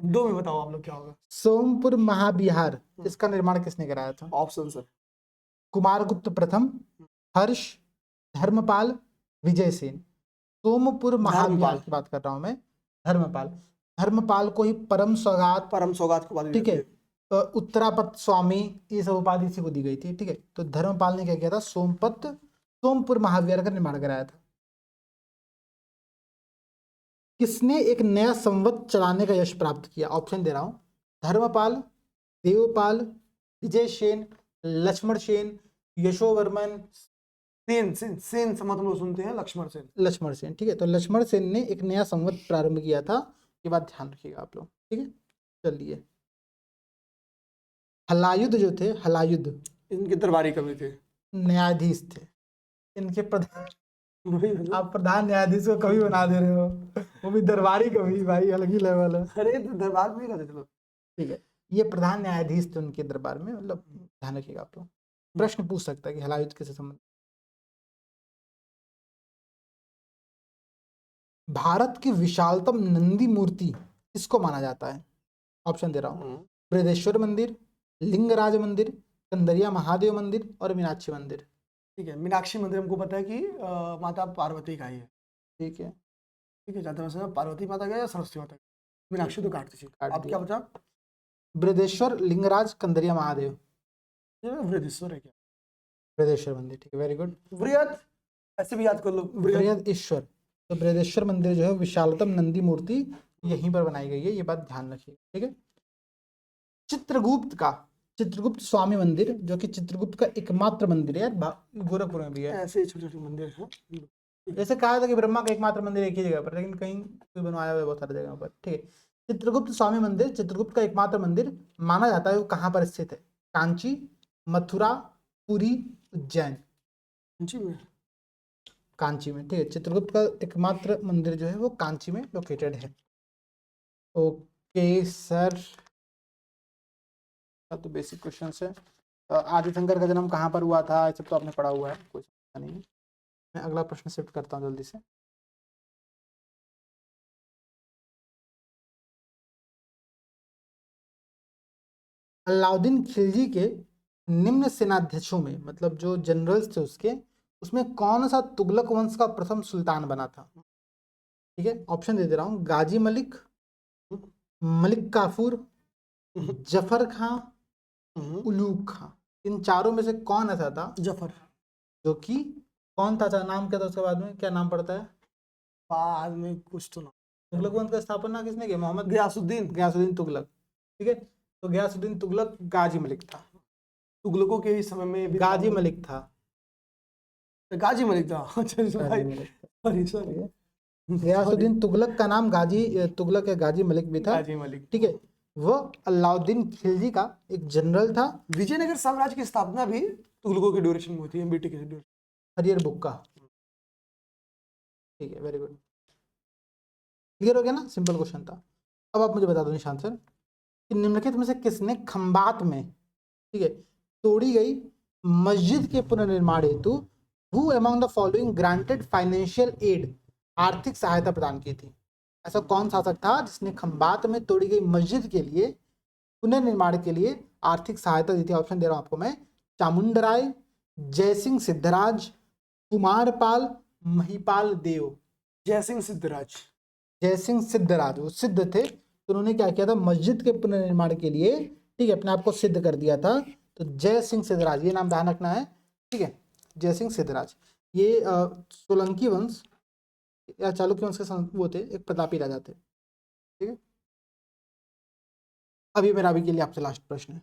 दो में बताओ आप लोग क्या होगा। सोमपुर महाविहार, इसका निर्माण किसने कराया था? ऑप्शन सर, कुमारगुप्त प्रथम, हर्ष, धर्मपाल, विजय सेन। सोमपुर महाविहार की बात कर रहा हूं मैं, धर्मपाल। धर्मपाल को ही परम सौगात को बात, ठीक है, उत्तरापत स्वामी, ये सब उपाधि इसी को दी गई थी। ठीक है, तो धर्मपाल ने क्या किया था? सोमपुर महाविहार का निर्माण कराया था। किसने एक नया संवत चलाने का यश प्राप्त किया? ऑप्शन दे रहा हूं, धर्मपाल, देवपाल, विजय सेन, लक्ष्मण सेन, यशोवर्मन, सेन संवत हम लोग सुनते हैं, लक्ष्मण सेन। ठीक है, तो लक्ष्मण सेन ने एक नया संवत प्रारंभ किया था, ये बात ध्यान रखिएगा आप लोग। ठीक है, चलिए, हलायुध जो थे, हलायुध इनके दरबारी कवि थे, न्यायाधीश थे, इनके प्रधान, आप प्रधान न्यायाधीश को कवि बना दे रहे हो, वो भी दरबारी कवि, भाई अलग ही लेवल है। अरे तो दरबार में रहते थे लोग। ठीक है, ये प्रधान न्यायाधीश थे उनके दरबार में, मतलब ध्यान रखिएगा आप लोग, प्रश्न पूछ सकता है कि हलायुध किससे संबंधित। भारत की विशालतम नंदी मूर्ति किसको माना जाता है? ऑप्शन दे रहा हूँ, बृहदेश्वर मंदिर, लिंगराज मंदिर, कंदरिया महादेव मंदिर और मीनाक्षी मंदिर। ठीक है, मीनाक्षी मंदिर हमको पता है कि माता पार्वती का ही है। ठीक है, ठीक है, जाते वैसे पार्वती माता का या सरस्वती माता का? मीनाक्षी तो काट दीजिए। अब क्या बचा? बृहदेश्वर, लिंगराज, कंदरिया महादेव। बृहदेश्वर है क्या? बृहदेश्वर मंदिर, ठीक है, वेरी गुड। बृहद, ऐसे भी याद कर लो, बृहदेश्वर। तो बृहदेश्वर मंदिर जो है विशालतम नंदी मूर्ति यहीं पर बनाई गई है, ये बात ध्यान रखिए। ठीक है, चित्रगुप्त का चित्रगुप्त स्वामी मंदिर, जो कि चित्रगुप्त का एकमात्र मंदिर है यार, गोरखपुर में भी है। ऐसे छोटे छोटे मंदिर हैं। जैसे कहा था कि ब्रह्मा का एकमात्र मंदिर एक ही जगह पर, लेकिन कहीं कोई बनवाया हुआ है बहुत सारी जगह पर। ठीक है, चित्रगुप्त स्वामी मंदिर चित्रगुप्त का एकमात्र मंदिर माना जाता है, वो कहाँ पर स्थित है? कांची, मथुरा, पुरी, उज्जैन। जी में कांची में। ठीक है, चित्रगुप्त का एकमात्र मंदिर जो है वो कांची में लोकेटेड है। ओके सर, तो बेसिक क्वेश्चन है। आदि शंकर का जन्म कहाँ पर हुआ था, ये सब तो आपने पढ़ा हुआ है, कोई समस्या नहीं है। मैं अगला प्रश्न शिफ्ट करता हूँ जल्दी से। अलाउद्दीन खिलजी के निम्न सेनाध्यक्षों में, मतलब जो जनरल्स थे उसके, उसमें कौन सा तुगलक वंश का प्रथम सुल्तान बना था? ठीक है, ऑप्शन दे रहा हूँ। गाजी मलिक, मलिक काफूर, जफर खां, उलूग खां। इन चारों में से कौन ऐसा था जफर। जो कि कौन था? नाम क्या था उसके बाद में, क्या नाम पड़ता है? बाद में कुछ तो नाम। तुगलक वंश का स्थापना किसने किया? मोहम्मद गयासुद्दीन तुगलक। ठीक है, तो गयासुद्दीन तुगलक गाजी मलिक था। तुगलकों के ही समय में भी गाजी मलिक था। गाजी मलिक था। अच्छा गाजी मलिक था। Sorry sorry. गयासुद्दीन तुगलक का नाम गाजी तुगलक या गाजी मलिक भी था। गाजी मलिक। ठीक है, वो अलाउद्दीन खिलजी का एक जनरल था। विजयनगर साम्राज्य की स्थापना भी तुगलकों के ड्यूरेशन में होती है, बीटी के ड्यूरेशन। हरियर बुक का। ठीक है, वेरी गुड, क्लियर हो गया ना? सिंपल क्वेश्चन था। अब आप मुझे बता दो निशान सर कि निम्नलिखित में से किसने खंबात में, ठीक है, तोड़ी गई मस्जिद के पुनर्निर्माण हेतु who among the following granted financial aid, आर्थिक सहायता प्रदान की थी? ऐसा कौन शासक था जिसने खंबात में तोड़ी गई मस्जिद के लिए पुनर्निर्माण के लिए आर्थिक सहायता दी थी? ऑप्शन दे रहा हूं आपको मैं। चामुंडराय, जयसिंह सिद्धराज, कुमारपाल, महिपाल देव। जयसिंह सिद्धराज। जयसिंह सिद्धराज, वो सिद्ध थे, तो उन्होंने क्या किया था? मस्जिद के पुनर्निर्माण के लिए, ठीक है, अपने आप को सिद्ध कर दिया था। तो जय सिंह सिद्धराज, ये नाम ध्यान रखना है। ठीक है, जय सिंह सिद्धराज। ये सोलंकी वंश या चालुक्य वंश के वो थे, एक प्रतापी राजा थे। ठीक है, अभी मेरा अभी के लिए आपसे लास्ट प्रश्न है।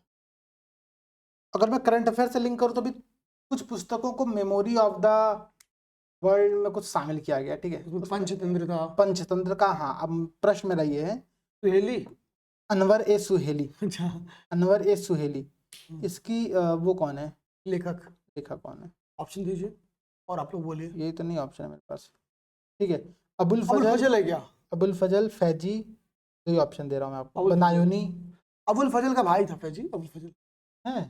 अगर मैं करंट अफेयर से लिंक करूँ तो भी कुछ पुस्तकों को मेमोरी ऑफ द वर्ल्ड में कुछ शामिल किया गया। ठीक है, पंचतंत्र का। हाँ, अब प्रश्न मेरा ये है, सुहेली, अनवर ए सुहेली। अच्छा, अनवर ए सुहेली, इसकी वो कौन है? लेखक कौन है? ऑप्शन दीजिए और आप लोग बोलिए। ये तो नहीं ऑप्शन है मेरे पास। ठीक है, अबुल फजल फजल है क्या? अबुल फजल फैजी, तो ये ऑप्शन दे रहा हूँ मैं आपको। अबुल फजल। बनायुनी अबुल फजल का भाई था फैजी, अबुल फजल है,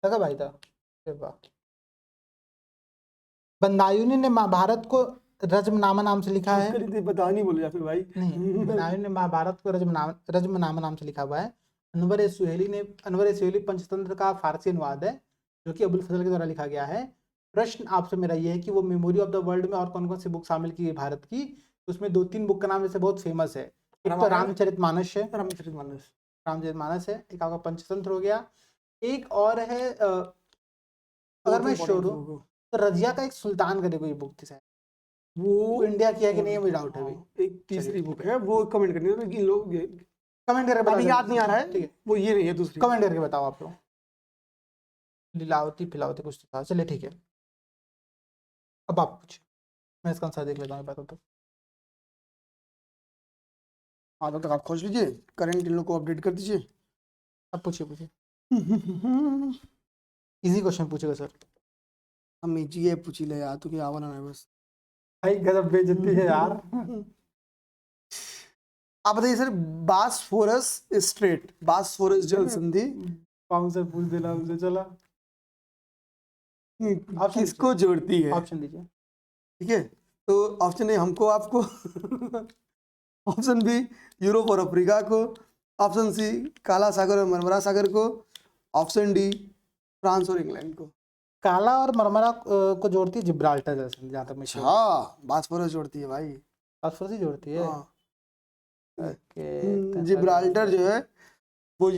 सगा भाई था। अरे वाह। बंदायुनी ने महाभारत को रज्मनामा नाम से लिखा है। बता नहीं बोले फिर भाई। नहीं, बंदायुनी ने महाभारत को रज्मनामा नाम से लिखा हुआ है। अनवर ए सुहेली पंचतंत्र का फारसी अनुवाद है, जो कि अबुल फजल के द्वारा लिखा गया है। प्रश्न आपसे मेरा ये है कि वो मेमोरी ऑफ द वर्ल्ड में और कौन कौन सी बुक शामिल की है भारत की? उसमें 2-3 बुक का नाम जैसे बहुत फेमस है। एक तो रामचरितमानस है, रामचरितमानस है। एक आपका पंचतंत्र हो गया। एक और है अगर मैं श्योर हूँ तो रजिया का एक सुल्तान करके कोई बुक थी शायद, वो इंडिया की है कि नहीं, मुझे डाउट है अभी। एक तीसरी बुक है, वो कमेंट करनी है कि लोग कमेंट करके बताओ, याद नहीं आ रहा है। ठीक है, वो ये नहीं है, दूसरी कमेंट करके बताओ आप लोग। लीलावती फिलावती कुछ तो था। चलिए ठीक है, अब आप पूछिए, मैं इसका आंसर देख लेता हूँ बातों तो। हाँ, तब तक आप खोज लीजिए, करंट इन लोग को अपडेट कर दीजिए। अब पूछिए इजी क्वेश्चन पूछेगा सर। हम ये पूछ ले यार, तू क्या आवाना है बस। भाई गजब बेइज्जती है यार। आप बताइए सर, बासफोरस जल संधि पाँव से पूछ देना उनसे, चला किसको जोड़ती है? ऑप्शन दीजिए। ठीक है, तो ऑप्शन ए हमको आपको, ऑप्शन बी यूरोप और अफ्रीका को, ऑप्शन सी काला सागर और मरमरा सागर को, ऑप्शन डी फ्रांस और इंग्लैंड को। काला और मरमरा को जोड़ती है जिब्राल्टर जल संधि, जहाँ तक मैं श्योर। हाँ, बासफोरस जोड़ती है भाई। बासफोरस ही जोड़ती है। हाँ। ओके, जिब्राल्टर जो है वो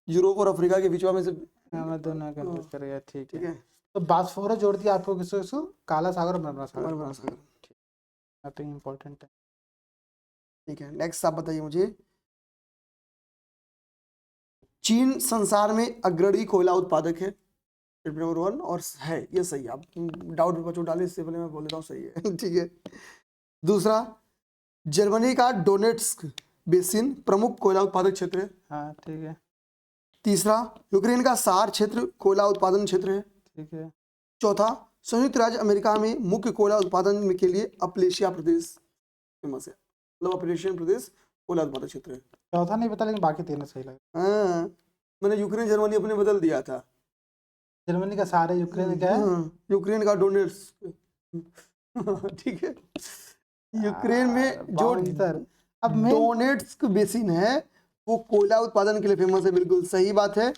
यूरोप और अफ्रीका के बीच में से मैं दोनों कंफ्यूज कर गया। ठीक ठीक है, है, तो बासफोरस जोड़ती है आपको किसको? काला सागर और मरमरा सागर। मरमरा सागर। तो इम्पोर्टेंट है। ठीक है, नेक्स्ट आप बताइए मुझे। चीन संसार में अग्रणी कोयला उत्पादक है, नंबर 1, और है, ये सही है। आप डाउट भी बच्चों डाले, इससे पहले मैं बोल देता हूँ सही है। ठीक है। दूसरा, जर्मनी का डोनेट्स्क बेसिन प्रमुख कोयला उत्पादक क्षेत्र है। हाँ ठीक है। तीसरा, यूक्रेन का सार क्षेत्र कोयला उत्पादन क्षेत्र है। ठीक है। चौथा, संयुक्त राज्य अमेरिका में मुख्य कोयला उत्पादन के लिए अपलेशिया प्रदेश फेमस है, मतलब अपलेशियन प्रदेश कोयला उत्पादक क्षेत्र है। चौथा नहीं पता, लेकिन बाकी तीनों सही लगा। हाँ, मैंने यूक्रेन जर्मनी अपने बदल दिया था। जर्मनी का सारे, यूक्रेन क्या है? यूक्रेन का डोनेट्स्क। ठीक है। यूक्रेन में जो अब डोनेट्स्क बेसिन है वो कोयला उत्पादन के लिए फेमस है, बिल्कुल सही बात है।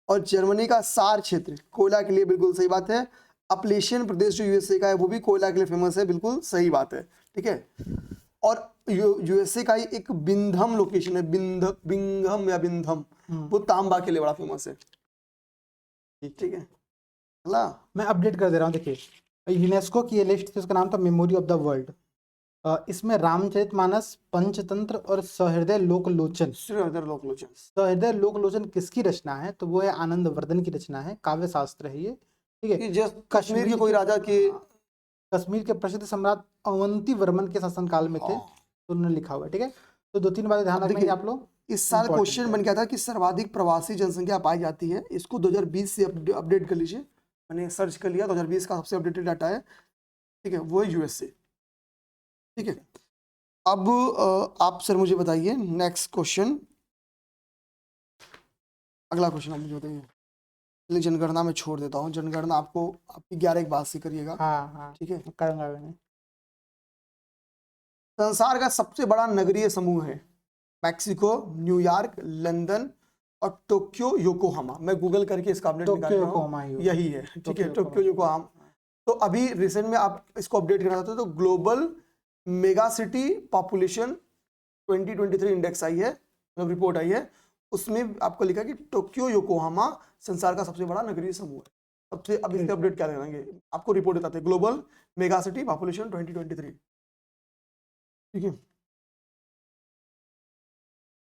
और जर्मनी का सार क्षेत्र कोयला के लिए, बिल्कुल सही बात है। अपलेशियन प्रदेश जो यूएसए का है वो भी कोयला के लिए फेमस है, बिल्कुल सही बात है। ठीक है। और यूएसए का ही एक बिंधम लोकेशन है, बिंघम या बिंधम, वो तांबा के लिए बड़ा फेमस है। ठीक है। मैं अपडेट कर दे रहा हूँ। देखिए, यूनेस्को की ये लिस्ट थी, उसका नाम था मेमोरी ऑफ द वर्ल्ड। इसमें रामचरितमानस, पंचतंत्र और सहृदय लोकलोचन। सहृदय लोकलोचन किसकी रचना है? तो वो है आनंद वर्धन की रचना है, काव्य शास्त्र है ये। ठीक है। कश्मीर के कोई राजा के, कश्मीर के प्रसिद्ध सम्राट अवंती वर्मन के शासनकाल में थे, तो उन्होंने लिखा हुआ है। ठीक है। तो 2-3 बातें ध्यान रखेंगे आप लोग। इस साल क्वेश्चन बन गया था कि सर्वाधिक प्रवासी जनसंख्या पाई जाती है, इसको 2020 से अपडेट कर लीजिए। मैंने सर्च कर लिया, 2020 का सबसे अपडेटेड डाटा है। ठीक है, वो है यूएसए। ठीक है। अब आप सर मुझे बताइए नेक्स्ट क्वेश्चन, अगला क्वेश्चन आप मुझे बताइए। जनगणना में छोड़ देता हूँ, जनगणना आपको आपकी 11 एक बात से करिएगा। हाँ ठीक है, करूंगा मैंने। संसार का सबसे बड़ा नगरीय समूह है मैक्सिको, न्यूयॉर्क, लंदन और टोक्यो योकोहामा। मैं गूगल करके इसका अपडेट निकाल रहा हूँ, यही है। ठीक है, टोक्यो योकोहामा। तो अभी रिसेंट में आप इसको अपडेट करना चाहते हो तो global mega city population 2023 index आई है, मतलब रिपोर्ट आई है, उसमें आपको लिखा कि टोक्यो योकोहामा संसार का सबसे बड़ा नगरीय समूह है। सबसे, अब इसके अपडेट क्या करेंगे, आपको रिपोर्ट बताते हैं, ग्लोबल मेगा सिटी पॉपुलेशन 2023। ठीक है।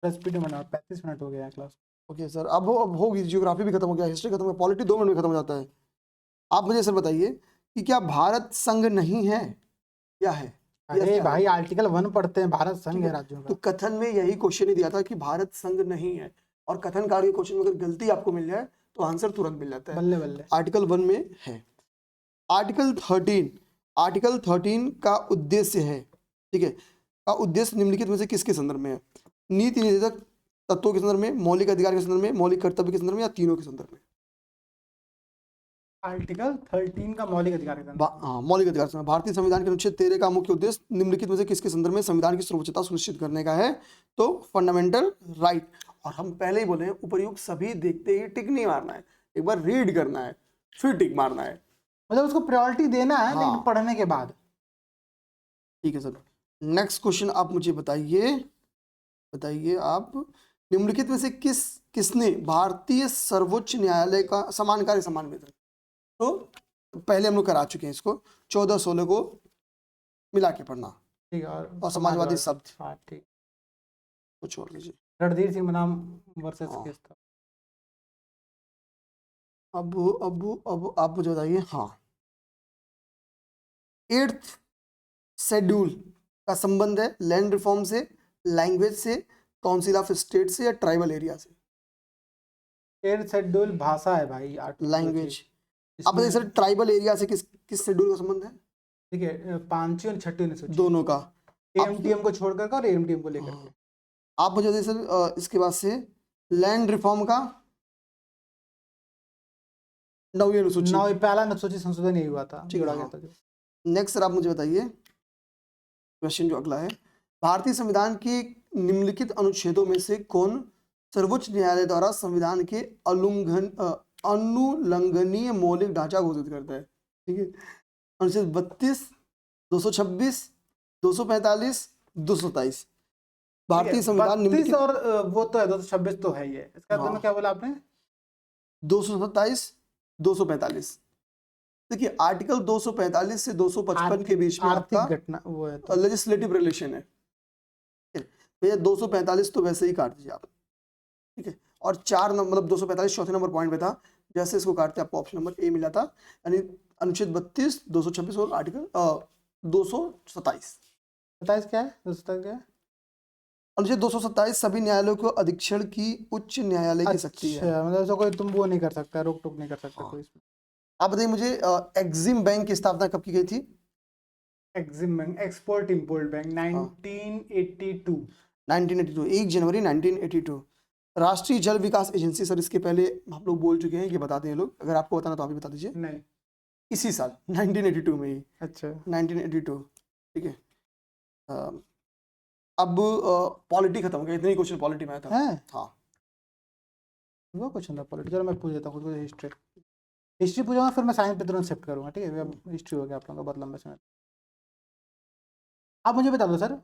35 मिनट हो गया क्लास। ओके सर, अब होगी, जियोग्राफी भी खत्म हो गया, हिस्ट्री खत्म हो गया, पॉलिटी 2 मिनट में खत्म हो जाता है। आप मुझे सर बताइए कि क्या भारत संघ नहीं है या है? अरे भाई, आर्टिकल 1 पढ़ते हैं, भारत संघ है राज्यों का। तो कथन में यही क्वेश्चन ही दिया था कि भारत संघ नहीं है, और कथन कार्य क्वेश्चन में अगर गलती आपको मिल जाए तो आंसर तुरंत मिल जाता है। बल्ले बल्ले। आर्टिकल 1 में है। आर्टिकल 13 का उद्देश्य है, ठीक है, का उद्देश्य निम्नलिखित में से किसके संदर्भ में है? नीति निर्देशक तत्वों के संदर्भ में, मौलिक अधिकार के संदर्भ में, मौलिक कर्तव्य के संदर्भ में, या तीनों के संदर्भ में? आर्टिकल 13 का मौलिक अधिकार के संदर्भ। हाँ, मौलिक अधिकार संदर्भ। भारतीय संविधान के अनुच्छेद 13 का मुख्य उद्देश्य निम्नलिखित में से किसके संदर्भ में संविधान की सर्वोच्चता सुनिश्चित करने का है? तो फंडामेंटल राइट। और हम पहले ही बोले हैं, उपयुक्त सभी देखते ही टिक नहीं मारना है, एक बार रीड करना है फिर टिक मारना है, मतलब उसको प्रायोरिटी देना है। लेकिन पढ़ने के बाद। ठीक है सर। नेक्स्ट क्वेश्चन आप मुझे बताइए आप निम्नलिखित में से किसने भारतीय सर्वोच्च न्यायालय का समान कार्य समान वेतन, तो पहले हम लोग करा चुके हैं इसको, 14-16 को मिला के पढ़ना। ठीक है। और समाजवादी शब्द। हाँ ठीक। तो छोड़ दीजिए। रणधीर सिंह बनाम वर्सेस केस था। अब आप मुझे बताइए, हाँ, 8th शेड्यूल का संबंध है लैंड रिफॉर्म से, लैंग्वेज से, काउंसिल ऑफ स्टेट से, या ट्राइबल एरिया से? 8th शेड्यूल भाषा है भाई, लैंग्वेज। आप बताइए सर, ट्राइबल एरिया से किस शेड्यूल का संबंध है? ठीक है, 5वीं और 6वीं अनुसूची, दोनों का, एएमटीएम को छोड़कर और एएमटीएम को लेकर के। आप मुझे बताइए सर, इसके बाद से लैंड रिफॉर्म का 9वीं अनुसूची। पहला अनुसूची संशोधन नहीं हुआ था, जोड़ा गया था। नेक्स्ट सर आप मुझे बताइए क्वेश्चन जो अगला है, भारतीय संविधान के निम्नलिखित अनुच्छेदों में से कौन सर्वोच्च न्यायालय द्वारा संविधान के अनुलंघनीय मौलिक ढांचा घोषित करता है? ठीक है, अनुच्छेद 32, 226, 245, 227। भारतीय संविधान निम्नलिखित, और वो तो है 226 तो है ये। इसका दोनों क्या बोला आपने? 227, 245। देखिए, आर्टिकल 245 से 255 के बीच में आपका घटना वो है, तो लेजिस्लेटिव रिलेशन है भैया। 245 तो वैसे ही काट दीजिए आप, ठीक है। और 4 नंबर मतलब 245 चौथे नंबर पॉइंट पे था। जैसे इसको काटते आपको ऑप्शन नंबर ए मिला था, यानी अनुच्छेद 32, 226 और आर्टिकल 227। 27 क्या है? 227 क्या है? अनुच्छेद 227 सभी न्यायालयों को अधीक्षण की उच्च न्यायालय की शक्ति है। अच्छा, मतलब ऐसा कोई तुम वो नहीं कर सकता, रोक टोक नहीं कर सकता हाँ। कोई इसमें। आप बताइए मुझे, एक्सिम बैंक की स्थापना कब की गई थी? Exim bank, export import bank, 1982। 1982, 1 जनवरी 1982। राष्ट्रीय जल विकास एजेंसी, सर इसके पहले हम लोग बोल चुके हैं, ये बताते हैं लोग, अगर आपको बताना तो आप भी बता दीजिए। नहीं। इसी साल 1982 में ही, अच्छा 1982, ठीक है। अब पॉलिटी खत्म हो गया, इतने ही क्वेश्चन पॉलिटी में आया था। है, हाँ वो क्वेश्चन था पॉलिटी। चलो मैं पूछ देता हूँ खुद को। हिस्ट्री, हिस्ट्री पूछूंगा फिर मैं साइंस पे तुरंत शिफ्ट करूंगा, ठीक है? अब हिस्ट्री हो गया आप लोगों का बहुत लंबे समय। आप मुझे बता दो सर,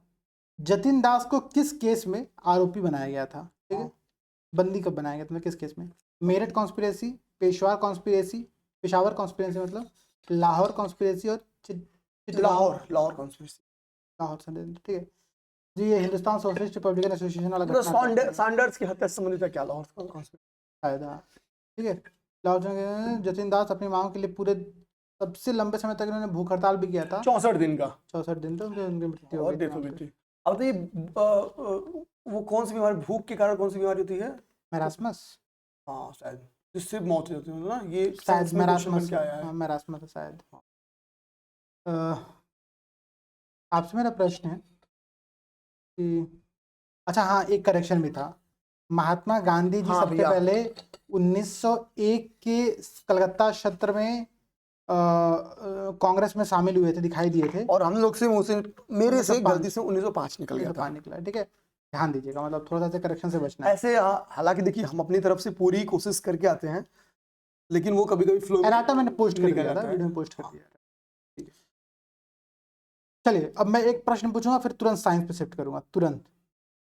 जतिन दास को किस केस में आरोपी बनाया गया था? ठीक है, बंदी कब बनाया गया था, किस केस में? Meerut conspiracy, Peshawar conspiracy, Peshawar conspiracy मतलब, लाहौर कॉन्स्पिरेसी और लाहौर कॉन्स्पिरेसी। लाहौर षड्यंत्र, ठीक है जी। ये हिंदुस्तान सोशलिस्ट रिपब्लिकन एसोसिएशन वाला घटना सैंडर्स की हत्या से संबंधित है क्या लाहौर कॉन्स्पिरेसी? फायदा, ठीक है। लाहौर जतिन दास अपनी मांग के लिए पूरे सबसे लंबे समय तक इन्होंने भूख हड़ताल भी किया था, 64 दिन का। 64 दिन तक उनकी मृत्यु हो और गई डेथ हो गई थी। थी। अब तो ये वो कौन सी बीमारी, भूख के कारण कौन सी बीमारी होती है? मैरास्मस, हाँ शायद, जिससे मौत हो जाती है ना, ये शायद इसमें क्वेश्चन बन मैरास्मस, के आया है। हाँ मैरास्मस है शायद। आपसे मेरा प्रश्न है कि, अच्छा हाँ, एक करेक्शन भी था। महात्मा गांधी जी हाँ सबसे भैया। पहले 1901 के कलकत्ता सत्र में कांग्रेस में शामिल हुए थे, दिखाई दिए थे। और हम लोग से मुझसे मेरे से 1905 गलती से 1905 निकल गया था। निकला, ठीक है, ध्यान दीजिएगा, मतलब थोड़ा सा करेक्शन से बचना है। ऐसे हालांकि देखिए हम अपनी तरफ से पूरी कोशिश करके आते हैं, लेकिन वो कभी कभी फ्लो एराटा मैंने पोस्ट कर निकल दिया था, जाता है। वीडियो में पोस्ट कर दिया था, ठीक है। चलिए अब मैं एक प्रश्न पूछूंगा फिर तुरंत साइंस पे शिफ्ट करूंगा तुरंत।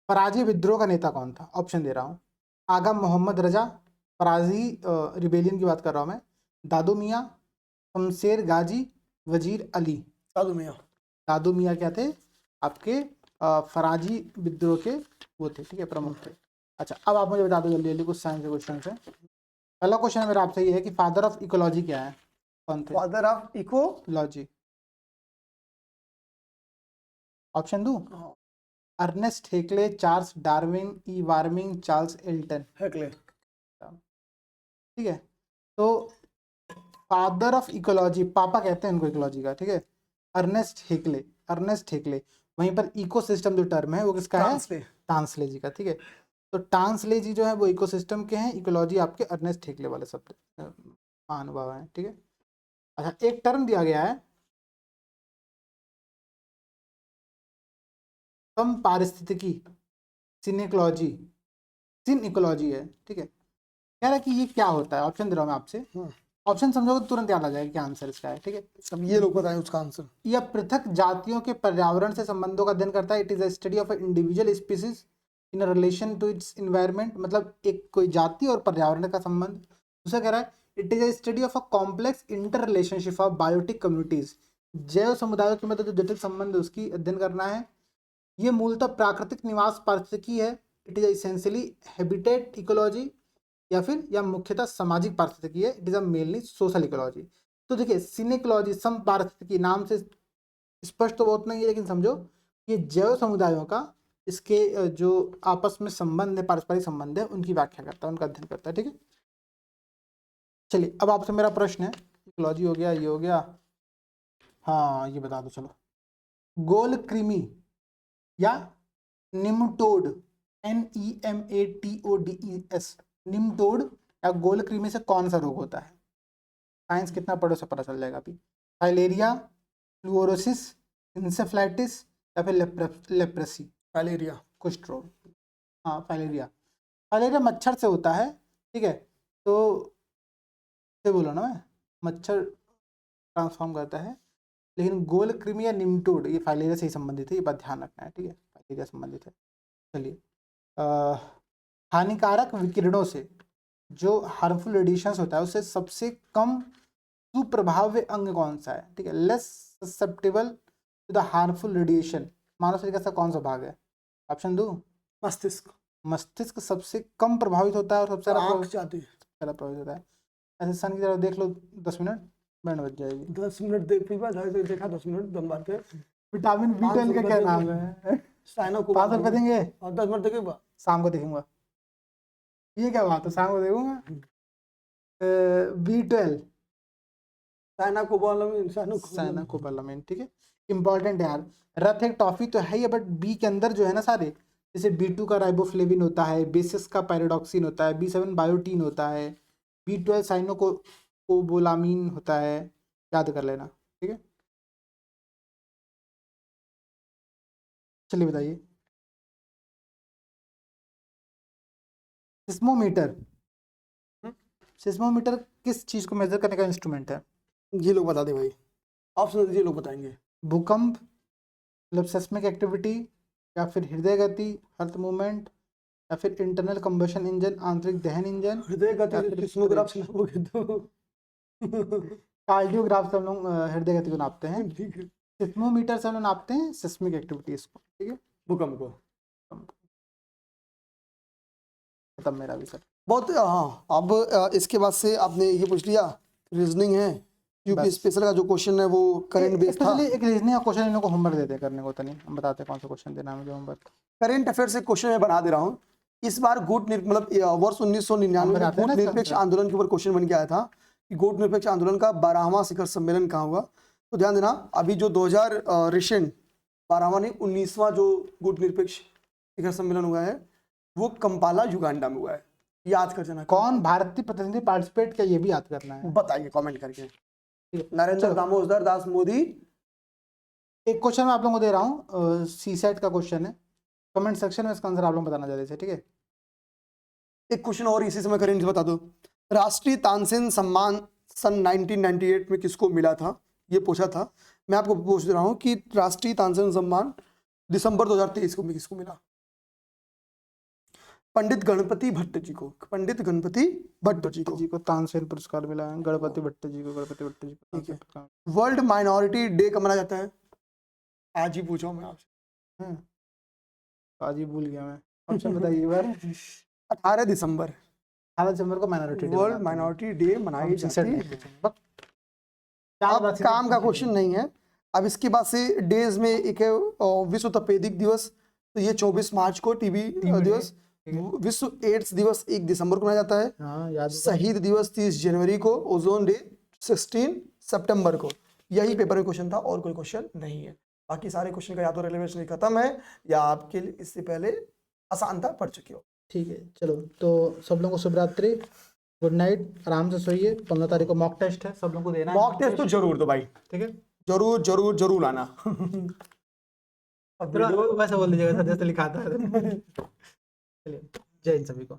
पराजी विद्रोह का नेता कौन था? ऑप्शन दे रहा हूँ। आगा मोहम्मद रजा, पराजी रिबेलियन की बात कर रहा हूँ मैं, दादू मियाँ, शमशेर गाजी, वजीर अली। साधु मियां। दादू मियाँ क्या थे? आपके फराजी विद्रोह के वो थे, ठीक है, प्रमुख थे। अच्छा अब आप मुझे बता दो जल्दी जल्दी कुछ साइंस के क्वेश्चन है। पहला क्वेश्चन मेरा आपसे ये है कि फादर ऑफ इकोलॉजी क्या है? कौन थे? फादर ऑफ इकोलॉजी, ऑप्शन दूं? अर्नेस्ट हेक्ले, चार्ल्स डार्विन, ई वार्मिंग, चार्ल्स एल्टन। हेक्ले। ठीक है, तो फादर ऑफ इकोलॉजी पापा कहते हैं उनको इकोलॉजी का, ठीक है, अर्नेस्ट हेक्ले। अर्नेस्ट हेक्ले। वहीं पर इकोसिस्टम जो टर्म है वो किसका है? टांसले जी का, ठीक है। तो टांसले जी जो है वो इकोसिस्टम के हैं, इकोलॉजी आपके अर्नेस्ट हेक्ले वाले शब्द महानुभाव हैं, ठीक है। अच्छा एक टर्म दिया गया है सम पारिस्थितिकी, सिनेकोलॉजी, सिन इकोलॉजी है, ठीक है। कह रहा है कि ये क्या होता है? ऑप्शन दे रहा हूँ मैं आपसे, ऑप्शन समझोगे तुरंत याद आ जाएगा क्या आंसर इसका है, ठीक है। सब ये लोग बताएं उसका आंसर। यह पृथक जातियों के पर्यावरण से संबंधों का अध्ययन करता है। It is a study of individual species in relation to its environment, मतलब एक कोई जाति और पर्यावरण का संबंध। दूसरा कह रहा है it is a study of a complex inter relationship of biotic communities, जैव समुदायों के मध्य जो जटिल संबंध है उसकी अध्ययन करना है। ये मूलतः प्राकृतिक निवास पारिस्थितिकी है। It is essentially habitat ecology, या मुख्यतः सामाजिक पारिस्थितिकी है। It is a mainly social ecology. तो देखिए सिनेकोलॉजी सम पारिस्थितिकी नाम से स्पष्ट तो बहुत नहीं है, लेकिन समझो ये जैव समुदायों का इसके जो आपस में संबंध है, पारस्परिक संबंध है, उनकी व्याख्या करता है, उनका अध्ययन करता है, ठीक है। चलिए अब आपसे मेरा प्रश्न है, इकोलॉजी हो गया, ये हो गया, हाँ ये बता दो चलो, गोल कृमि या निम्टोड, NEMATODES, निम्टोड या गोल कृमि से कौन सा रोग होता है? साइंस कितना पढ़ो से पता चल जाएगा अभी। फाइलेरिया, फ्लूरोसिस, इंसेफ्लाइटिस या फिर लेप्रेसी। फाइलेरिया। कुष्ठ रोग, हाँ फाइलेरिया। फाइलेरिया मच्छर से होता है, ठीक है। तो से बोलो ना, मैं मच्छर ट्रांसफॉर्म करता है, लेकिन गोल कृमि या निम्टोड ये फाइलेरिया से ही संबंधित है, ये बात ध्यान रखना है, ठीक है, फाइलेरिया संबंधित है। चलिए हानिकारक विकिरणों से जो हार्मफुल रेडिएशंस होता है उससे सबसे कम सुप्रभाव्य अंग कौन सा है? ठीक है, less susceptible to the harmful radiation, मानव शरीर का कौन सा भाग है? ऑप्शन दो? मस्तिष्क। मस्तिष्क सबसे कम प्रभावित होता है और सबसे ज्यादा आँख जाती है। प्रभावित होता है। ऐसे सन की तरफ देख लो 10 मिनट, बैंड बज जाएगी। 10 मिनट देख देखा 10 मिनट दम मार के। विटामिन B12 का क्या नाम है? साइना को 5 रुपए देंगे, और 10 मिनट देखेगा शाम को देखूंगा। ये क्या बात है, शाम को देखूंगा। B12 साइना को साइनाकोबालामिन, ठीक है, इंपॉर्टेंट है यार। रथ एक टॉफी तो है ही, बट बी के अंदर जो है ना सारे, जैसे B2 का राइबोफ्लेविन होता है, बेसिस का पायरोडॉक्सिन होता है, B7 बायोटीन होता है, B12 साइनोकोबालामिन होता है, याद कर लेना, ठीक है। चलिए बताइए, सिस्मोमीटर, सिस्मोमीटर किस चीज को मेजर करने का इंस्ट्रूमेंट है? ये लोग बता दे भाई, ऑप्शन दीजिए, लोग बताएंगे। भूकंप, मतलब सेस्मिक एक्टिविटी, या फिर हृदय गति, अर्थ मूवमेंट, या फिर इंटरनल कंबशन इंजन, आंतरिक दहन इंजन, हृदय गति सिस्मोग्राफ से नापोगे तो कार्डियोग्राफ से हम लोग हृदय गति को नापते हैं, ठीक है। सिस्मोमीटर से हम लोग नापते हैं सेस्मिक एक्टिविटीज को, ठीक है। भूकंप को खत्म मेरा भी सर। बहुत हाँ। अब इसके बाद से आपने ये पूछ लिया, रीजनिंग है, यूपी स्पेशल का जो क्वेश्चन है वो करंट बेस्ड था। एक रीजनिंग का क्वेश्चन इन लोगों को होमवर्क देते हैं करने को, तो नहीं हम बताते हैं कौन सा क्वेश्चन देना है मुझे होमवर्क। करंट अफेयर से क्वेश्चन मैं बना दे रहा हूँ इस बार। मतलब वर्ष 1999 में गुट निरपेक्ष आंदोलन के ऊपर क्वेश्चन बन के आया था कि गुट निरपेक्ष आंदोलन का 12वां शिखर सम्मेलन कहाँ हुआ। तो ध्यान देना, अभी जो 2000 रिसेंट 12वां नहीं 19वां जो गुट निरपेक्ष शिखर सम्मेलन हुआ है वो कंपाला युगांडा में हुआ है, याद कर जाना। कौन भारतीय प्रतिनिधि पार्टिसिपेट किया, ये भी याद करना है, बताइए कमेंट करके। नरेंद्र दामोदर दास मोदी। एक क्वेश्चन मैं आप लोगों को दे रहा हूँ, सीसेट का क्वेश्चन है, कमेंट सेक्शन में इसका आंसर आप लोग बताना जल्दी से, ठीक है। एक क्वेश्चन और इसी से मैं करेंगे, बता दो। राष्ट्रीय तानसेन सम्मान सन 1998 में किसको मिला था, ये पूछा था। मैं आपको पूछ रहा हूँ कि राष्ट्रीय तानसेन सम्मान दिसंबर 2023 को किसको मिला। पंडित गणपति भट्ट जी को, पंडित गणपति भट्ट जी को तानसेन पुरस्कार मिला है, गणपति भट्ट जी को, गणपति भट्ट जी को। ठीक है। वर्ल्ड माइनॉरिटी डे कब मनाया जाता है? आज ही पूछा मैं आपसे, आज ही भूल गया मैं, ऑप्शन बताइए बार। 18 दिसंबर, 18 दिसंबर को minority day, world minority day मनाई जाती है। अब अब काम का क्वेश्चन नहीं है। अब इसके बाद से डेज में एक है विश्व तपेदिक दिवस, तो ये 24 मार्च को टीबी दिवस। विश्व एड्स दिवस 1 दिसंबर को मनाया जाता है। हाँ, याद। शहीद दिवस 30 जनवरी को, ओजोन डे 16 सितंबर को। यही पेपर में क्वेश्चन था और कोई क्वेश्चन नहीं है। बाकी सारे क्वेश्चन का या तो रेलेवेंस खत्म है या आपके लिए इससे पहले आसानता पड़ चुकी हो। ठीक है, चलो तो सब लोगों को शुभ रात्रि, गुड नाइट, आराम से सोइए। 15 तारीख को मॉक टेस्ट है, सब लोगों को देना है मॉक टेस्ट तो जरूर दो भाई, ठीक है, जरूर जरूर जरूर आना। वैसे बोल दीजिएगा सर जैसे लिखा था। चलिए, जय हिंद सभी को।